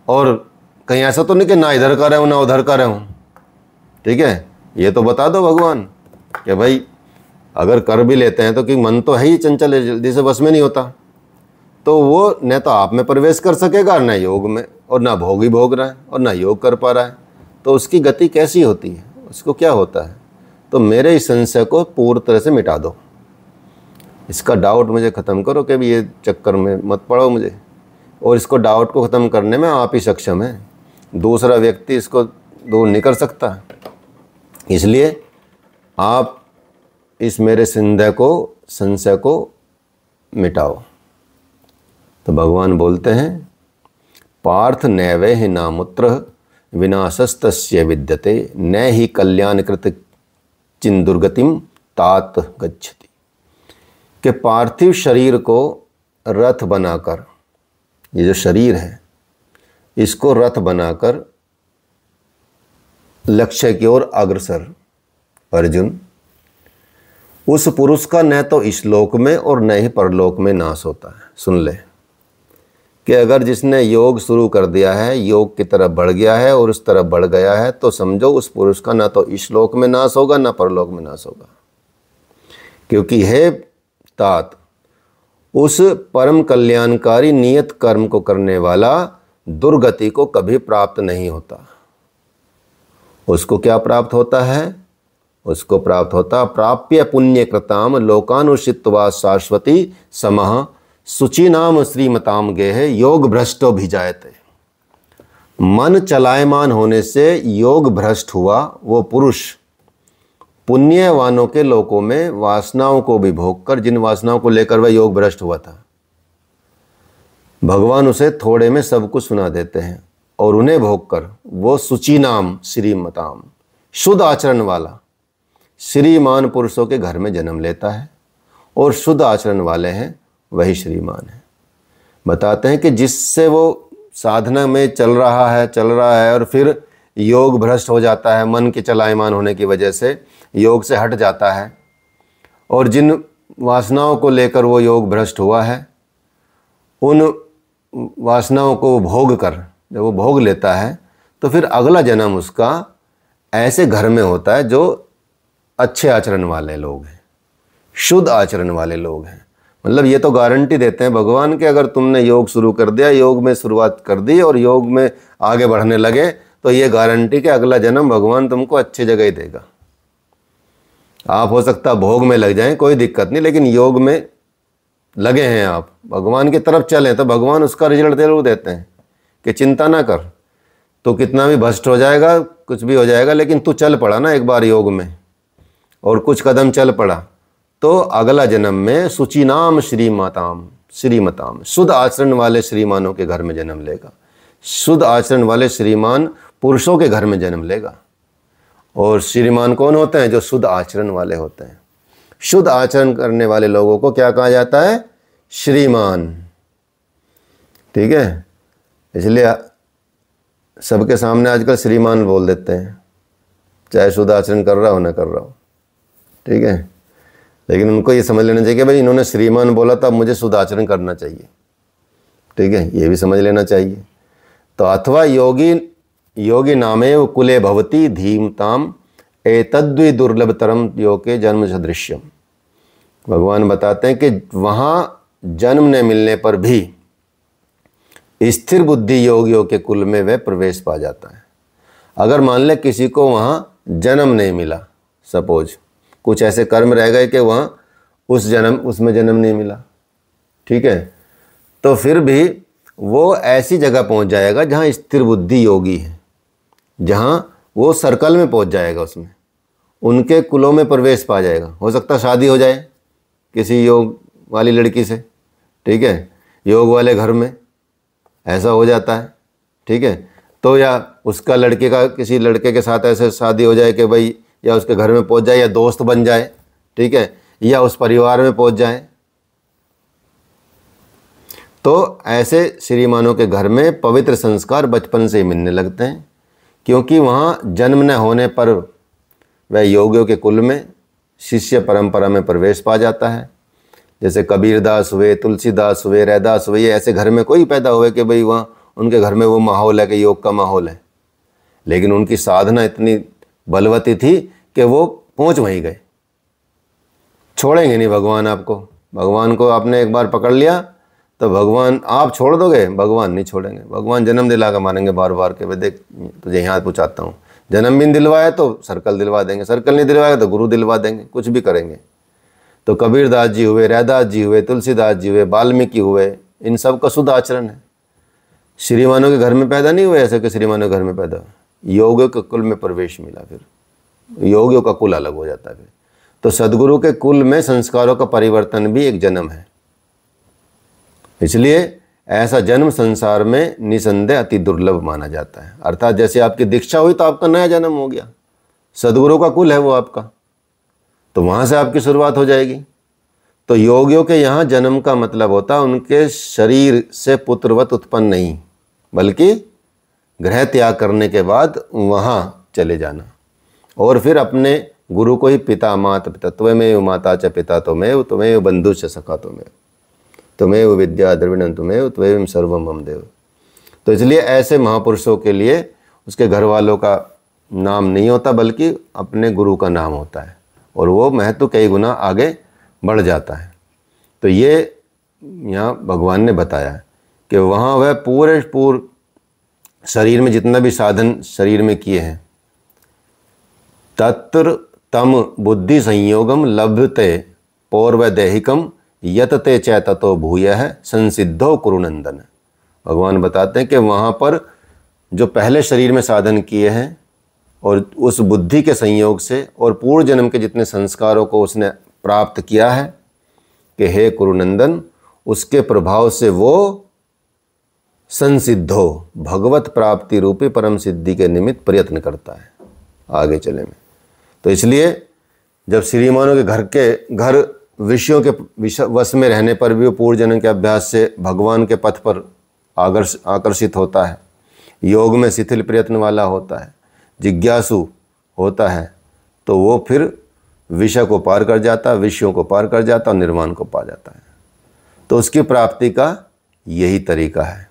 B: और कहीं ऐसा तो नहीं कि ना इधर का रहूँ ना उधर का रहूँ। ठीक है, ये तो बता दो भगवान कि भाई अगर कर भी लेते हैं तो कि मन तो है ही चंचल है, जल्दी से बस में नहीं होता, तो वो न तो आप में प्रवेश कर सकेगा न योग में, और ना भोग ही भोग रहा है और ना योग कर पा रहा है, तो उसकी गति कैसी होती है, उसको क्या होता है? तो मेरे इस संशय को पूर्ण तरह से मिटा दो, इसका डाउट मुझे ख़त्म करो कि भी ये चक्कर में मत पड़ो मुझे, और इसको डाउट को ख़त्म करने में आप ही सक्षम हैं, दूसरा व्यक्ति इसको दूर नहीं कर सकता। इसलिए आप इस मेरे संशय को मिटाओ। तो भगवान बोलते हैं, पार्थ नैवे हि नामुत्र विनाशस्तस्य विद्यते न ही कल्याणकृत चिन्दुर्गतिम तात गच्छति। कि पार्थिव शरीर को रथ बनाकर, ये जो शरीर है इसको रथ बनाकर लक्ष्य की ओर अग्रसर अर्जुन, उस पुरुष का न तो इस लोक में और न ही परलोक में नाश होता है। सुन ले कि अगर जिसने योग शुरू कर दिया है, योग की तरफ बढ़ गया है और उस तरफ बढ़ गया है, तो समझो उस पुरुष का ना तो इस लोक में नाश होगा ना परलोक में नाश होगा। क्योंकि हे तात, उस परम कल्याणकारी नियत कर्म को करने वाला दुर्गति को कभी प्राप्त नहीं होता। उसको क्या प्राप्त होता है? उसको प्राप्त होता प्राप्य पुण्य कृताम लोकानुषित्वा शाश्वती समः शुचिनाम श्रीमताम गेह योग भ्रष्टो भिजायते। मन चलायमान होने से योग भ्रष्ट हुआ वो पुरुष पुण्यवानों के लोकों में वासनाओं को भी भोग कर, जिन वासनाओं को लेकर वह योग भ्रष्ट हुआ था, भगवान उसे थोड़े में सब कुछ सुना देते हैं और उन्हें भोग कर वो शुचिनाम श्रीमताम, शुद्ध आचरण वाला श्रीमान पुरुषों के घर में जन्म लेता है, और शुद्ध आचरण वाले हैं वही श्रीमान है। बताते हैं कि जिससे वो साधना में चल रहा है और फिर योग भ्रष्ट हो जाता है, मन के चलायमान होने की वजह से योग से हट जाता है, और जिन वासनाओं को लेकर वो योग भ्रष्ट हुआ है, उन वासनाओं को भोग कर जब वो भोग लेता है, तो फिर अगला जन्म उसका ऐसे घर में होता है जो अच्छे आचरण वाले लोग हैं, शुद्ध आचरण वाले लोग हैं। मतलब ये तो गारंटी देते हैं भगवान कि अगर तुमने योग शुरू कर दिया, योग में शुरुआत कर दी और योग में आगे बढ़ने लगे, तो ये गारंटी कि अगला जन्म भगवान तुमको अच्छी जगह ही देगा। आप हो सकता भोग में लग जाएं, कोई दिक्कत नहीं, लेकिन योग में लगे हैं आप, भगवान की तरफ चलें, तो भगवान उसका रिजल्ट जरूर देते हैं कि चिंता ना कर, तो कितना भी भ्रष्ट हो जाएगा, कुछ भी हो जाएगा, लेकिन तू चल पड़ा ना एक बार योग में और कुछ कदम चल पड़ा, तो अगला जन्म में शुचिनाम श्रीमताम, शुद्ध आचरण वाले श्रीमानों के घर में जन्म लेगा, शुद्ध आचरण वाले श्रीमान पुरुषों के घर में जन्म लेगा। और श्रीमान कौन होते हैं? जो शुद्ध आचरण वाले होते हैं। शुद्ध आचरण करने वाले लोगों को क्या कहा जाता है? श्रीमान। ठीक है, इसलिए सबके सामने आजकल श्रीमान बोल देते हैं, चाहे शुद्ध आचरण कर रहा हो ना कर रहा हो। ठीक है, लेकिन उनको ये समझ लेना चाहिए कि भाई इन्होंने श्रीमान बोला तो अब मुझे शुद्ध आचरण करना चाहिए, ठीक है, ये भी समझ लेना चाहिए। तो अथवा योगी नामेव कुले भवती धीमताम एतद्वि दुर्लभतरम योगे जन्म सदृश्यम। भगवान बताते हैं कि वहाँ जन्म न मिलने पर भी स्थिर बुद्धि योगियों के कुल में वह प्रवेश पा जाता है। अगर मान ले किसी को वहाँ जन्म नहीं मिला, सपोज कुछ ऐसे कर्म रह गए कि वहाँ उसमें जन्म नहीं मिला, ठीक है, तो फिर भी वो ऐसी जगह पहुँच जाएगा जहाँ स्थिर बुद्धि योगी है, जहाँ वो सर्कल में पहुँच जाएगा, उसमें उनके कुलों में प्रवेश पा जाएगा। हो सकता शादी हो जाए किसी योग वाली लड़की से, ठीक है, योग वाले घर में ऐसा हो जाता है, ठीक है, तो या उसका लड़के का किसी लड़के के साथ ऐसे शादी हो जाए कि भाई या उसके घर में पहुंच जाए, या दोस्त बन जाए, ठीक है, या उस परिवार में पहुंच जाए। तो ऐसे श्रीमानों के घर में पवित्र संस्कार बचपन से ही मिलने लगते हैं, क्योंकि वहाँ जन्म न होने पर वह योगियों के कुल में शिष्य परंपरा में प्रवेश पा जाता है। जैसे कबीरदास हुए, तुलसीदास हुए, रैदास हुए, ऐसे घर में कोई पैदा हुए कि भाई वहाँ उनके घर में वो माहौल है कि योग का माहौल है, लेकिन उनकी साधना इतनी बलवती थी कि वो पहुँच वहीं गए। छोड़ेंगे नहीं भगवान आपको, भगवान को आपने एक बार पकड़ लिया तो भगवान आप छोड़ दोगे, भगवान नहीं छोड़ेंगे। भगवान जन्म दिला कर मानेंगे बार बार के भाई देख तुझे यहाँ पहुँचाता हूँ, जन्म भी दिलवाया तो सर्कल दिलवा देंगे, सर्कल नहीं दिलवाया तो गुरु दिलवा देंगे, कुछ भी करेंगे। तो कबीरदास जी हुए, रैदास जी हुए, तुलसीदास जी हुए, वाल्मीकि हुए, इन सब का शुद्ध आचरण है। श्रीमानों के घर में पैदा नहीं हुए ऐसे कि श्रीमानों के घर में पैदा, योगियों के कुल में प्रवेश मिला, फिर योगियों का कुल अलग हो जाता है। फिर तो सदगुरु के कुल में संस्कारों का परिवर्तन भी एक जन्म है, इसलिए ऐसा जन्म संसार में निसंदेह अति दुर्लभ माना जाता है। अर्थात जैसे आपकी दीक्षा हुई तो आपका नया जन्म हो गया, सदगुरु का कुल है वो आपका, तो वहाँ से आपकी शुरुआत हो जाएगी। तो योगियों के यहाँ जन्म का मतलब होता है उनके शरीर से पुत्रवत उत्पन्न नहीं, बल्कि ग्रह त्याग करने के बाद वहाँ चले जाना और फिर अपने गुरु को ही पिता माता पिता त्वमेव माता च पिता त्वमेव बंधु च सखा त्वमेव विद्या द्रविणं त्वमेव त्वमेव सर्वं मम देव। तो इसलिए ऐसे महापुरुषों के लिए उसके घर वालों का नाम नहीं होता, बल्कि अपने गुरु का नाम होता है, और वो महत्व कई गुना आगे बढ़ जाता है। तो ये यहाँ भगवान ने बताया कि वहाँ वह पूरे शरीर में जितना भी साधन शरीर में किए हैं, तत्र तम बुद्धि संयोगम लभते पौर्वदैहिकम यतते चैततो भूयः संसिद्धो कुरुनंदन। भगवान बताते हैं कि वहाँ पर जो पहले शरीर में साधन किए हैं और उस बुद्धि के संयोग से और पूर्व जन्म के जितने संस्कारों को उसने प्राप्त किया है कि हे कुरुनंदन, उसके प्रभाव से वो संसिद्धो भगवत प्राप्ति रूपी परम सिद्धि के निमित्त प्रयत्न करता है आगे चले में। तो इसलिए जब श्रीमानों के घर विषयों के वश में रहने पर भी वो पूर्व जन्म के अभ्यास से भगवान के पथ पर आकर्षित होता है, योग में शिथिल प्रयत्न वाला होता है, जिज्ञासु होता है, तो वो फिर विषय को पार कर जाता है, विषयों को पार कर जाता है और निर्वाण को पा जाता है। तो उसकी प्राप्ति का यही तरीका है।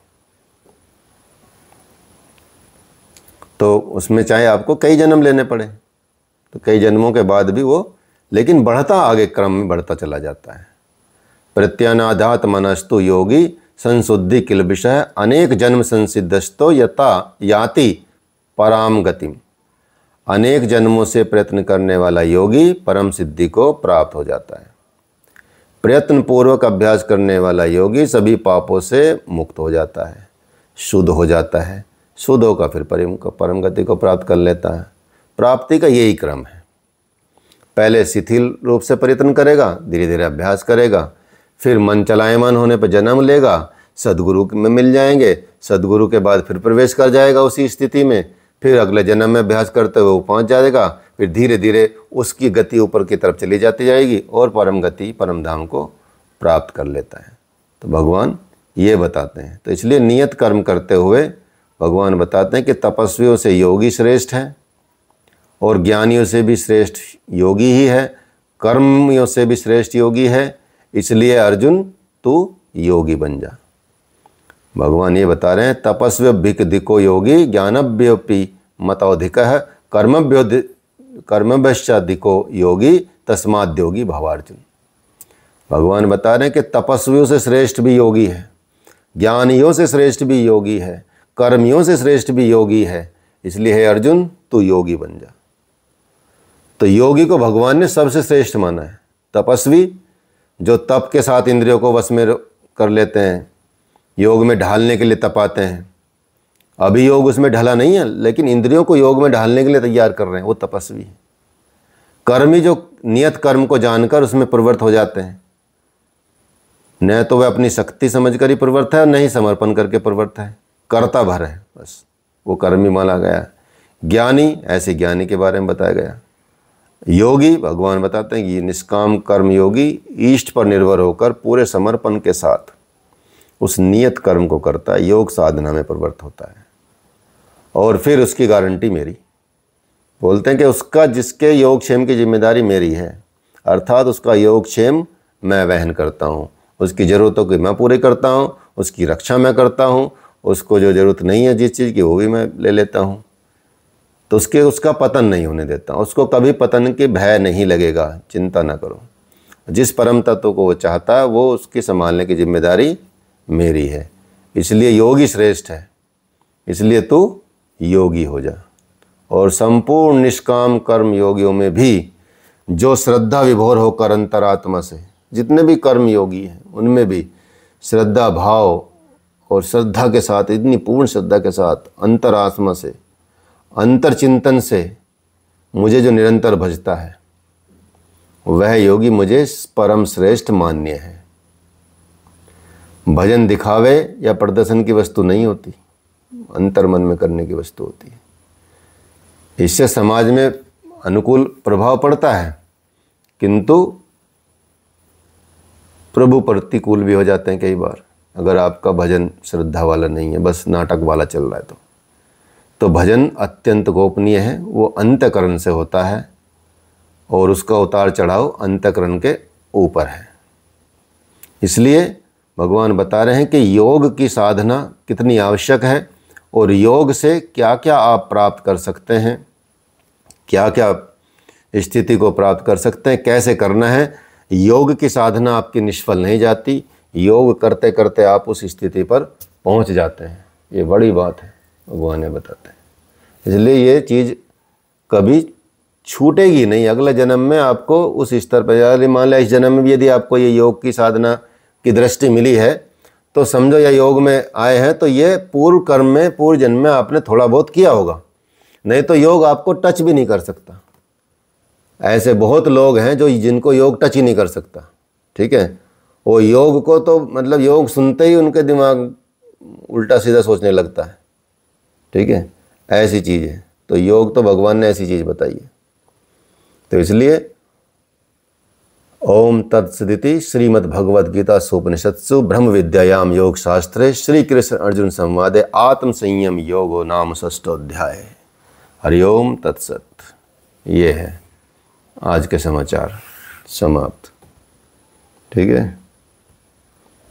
B: तो उसमें चाहे आपको कई जन्म लेने पड़े, तो कई जन्मों के बाद भी वो लेकिन बढ़ता आगे क्रम में बढ़ता चला जाता है। प्रत्यानादात मनस्तु योगी संशुद्धि किल विषय अनेक जन्म संसिद्धस्तो यथा याति पराम गतिम। अनेक जन्मों से प्रयत्न करने वाला योगी परम सिद्धि को प्राप्त हो जाता है। प्रयत्न पूर्वक अभ्यास करने वाला योगी सभी पापों से मुक्त हो जाता है, शुद्ध हो जाता है, शुद्ध होकर फिर परम गति को प्राप्त कर लेता है। प्राप्ति का यही क्रम है। पहले शिथिल रूप से प्रयत्न करेगा, धीरे धीरे अभ्यास करेगा, फिर मन चलायमान होने पर जन्म लेगा, सदगुरु में मिल जाएंगे, सदगुरु के बाद फिर प्रवेश कर जाएगा उसी स्थिति में, फिर अगले जन्म में अभ्यास करते हुए वो पहुंच जाएगा, फिर धीरे धीरे उसकी गति ऊपर की तरफ चली जाती जाएगी और परम गति परम धाम को प्राप्त कर लेता है। तो भगवान ये बताते हैं। तो इसलिए नियत कर्म करते हुए भगवान बताते हैं कि तपस्वियों से योगी श्रेष्ठ है और ज्ञानियों से भी श्रेष्ठ योगी ही है। कर्मियों से भी श्रेष्ठ योगी है, इसलिए अर्जुन तू योगी बन जा। भगवान ये बता रहे हैं, तपस्व्य भिक्खिको योगी ज्ञानभ्योपि मतोधिकः कर्मभ्यश्चाधिको योगी तस्माद् योगी भवार्जुन। भगवान बता रहे हैं कि तपस्वियों से श्रेष्ठ भी योगी है, ज्ञानियों से श्रेष्ठ भी योगी है, कर्मियों से श्रेष्ठ भी योगी है, इसलिए हे अर्जुन तू योगी बन जा। तो योगी को भगवान ने सबसे श्रेष्ठ माना है। तपस्वी जो तप के साथ इंद्रियों को वश में कर लेते हैं, योग में ढालने के लिए तपाते हैं। अभी योग उसमें ढला नहीं है, लेकिन इंद्रियों को योग में ढालने के लिए तैयार कर रहे हैं, वो तपस्वी है। कर्मी जो नियत कर्म को जानकर उसमें प्रवृत्त हो जाते हैं, न तो वह अपनी शक्ति समझकर ही प्रवृत्त है और न ही समर्पण करके प्रवृत्त है, कर्ता भर है, बस वो कर्मी माना गया। ज्ञानी, ऐसे ज्ञानी के बारे में बताया गया। योगी, भगवान बताते हैं कि निष्काम कर्म योगी ईष्ट पर निर्भर होकर पूरे समर्पण के साथ उस नियत कर्म को करता है, योग साधना में प्रवृत्त होता है, और फिर उसकी गारंटी मेरी। बोलते हैं कि उसका, जिसके योगक्षेम की जिम्मेदारी मेरी है, अर्थात उसका योगक्षेम मैं वहन करता हूँ, उसकी ज़रूरतों की मैं पूरी करता हूँ, उसकी रक्षा मैं करता हूँ, उसको जो ज़रूरत नहीं है जिस चीज़ की वो भी मैं ले लेता हूँ। तो उसका पतन नहीं होने देता, उसको कभी पतन के भय नहीं लगेगा, चिंता ना करो। जिस परम तत्व को वो चाहता है वो उसकी संभालने की जिम्मेदारी मेरी है, इसलिए योगी श्रेष्ठ है, इसलिए तू योगी हो जा। और संपूर्ण निष्काम कर्म योगियों में भी जो श्रद्धा विभोर होकर अंतरात्मा से, जितने भी कर्म योगी हैं उनमें भी श्रद्धा भाव और श्रद्धा के साथ, इतनी पूर्ण श्रद्धा के साथ अंतरात्मा से, अंतर चिंतन से मुझे जो निरंतर भजता है, वह योगी मुझे परम श्रेष्ठ मान्य है। भजन दिखावे या प्रदर्शन की वस्तु नहीं होती, अंतर मन में करने की वस्तु होती है। इससे समाज में अनुकूल प्रभाव पड़ता है, किंतु प्रभु प्रतिकूल भी हो जाते हैं कई बार। अगर आपका भजन श्रद्धा वाला नहीं है, बस नाटक वाला चल रहा है, तो भजन अत्यंत गोपनीय है, वो अंतःकरण से होता है और उसका उतार चढ़ाव अंतःकरण के ऊपर है। इसलिए भगवान बता रहे हैं कि योग की साधना कितनी आवश्यक है और योग से क्या क्या आप प्राप्त कर सकते हैं, क्या क्या स्थिति को प्राप्त कर सकते हैं, कैसे करना है। योग की साधना आपकी निष्फल नहीं जाती, योग करते करते आप उस स्थिति पर पहुंच जाते हैं। ये बड़ी बात है, भगवान ने बताते हैं। इसलिए ये चीज़ कभी छूटेगी नहीं। अगले जन्म में आपको उस स्तर पर, मान लिया इस जन्म में भी यदि आपको ये योग की साधना की दृष्टि मिली है तो समझो या योग में आए हैं तो ये पूर्व कर्म में, पूर्व जन्म में आपने थोड़ा बहुत किया होगा, नहीं तो योग आपको टच भी नहीं कर सकता। ऐसे बहुत लोग हैं जो जिनको योग टच ही नहीं कर सकता, ठीक है। वो योग को तो मतलब योग सुनते ही उनके दिमाग उल्टा सीधा सोचने लगता है, ठीक है, ऐसी चीज़ है। तो योग तो भगवान ने ऐसी चीज़ बताई है। तो इसलिए ओम तत्सदिति श्रीमद्भगवद्गीता सोपनिषत्सु ब्रह्म विद्यायाम योग शास्त्रे श्री कृष्ण अर्जुन संवादे आत्म संयम योगो नाम षष्ठोध्याय। हरिओम तत्सत। ये है आज के समाचार समाप्त, ठीक है।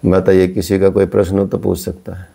B: बताइए, किसी का कोई प्रश्न हो तो पूछ सकता है।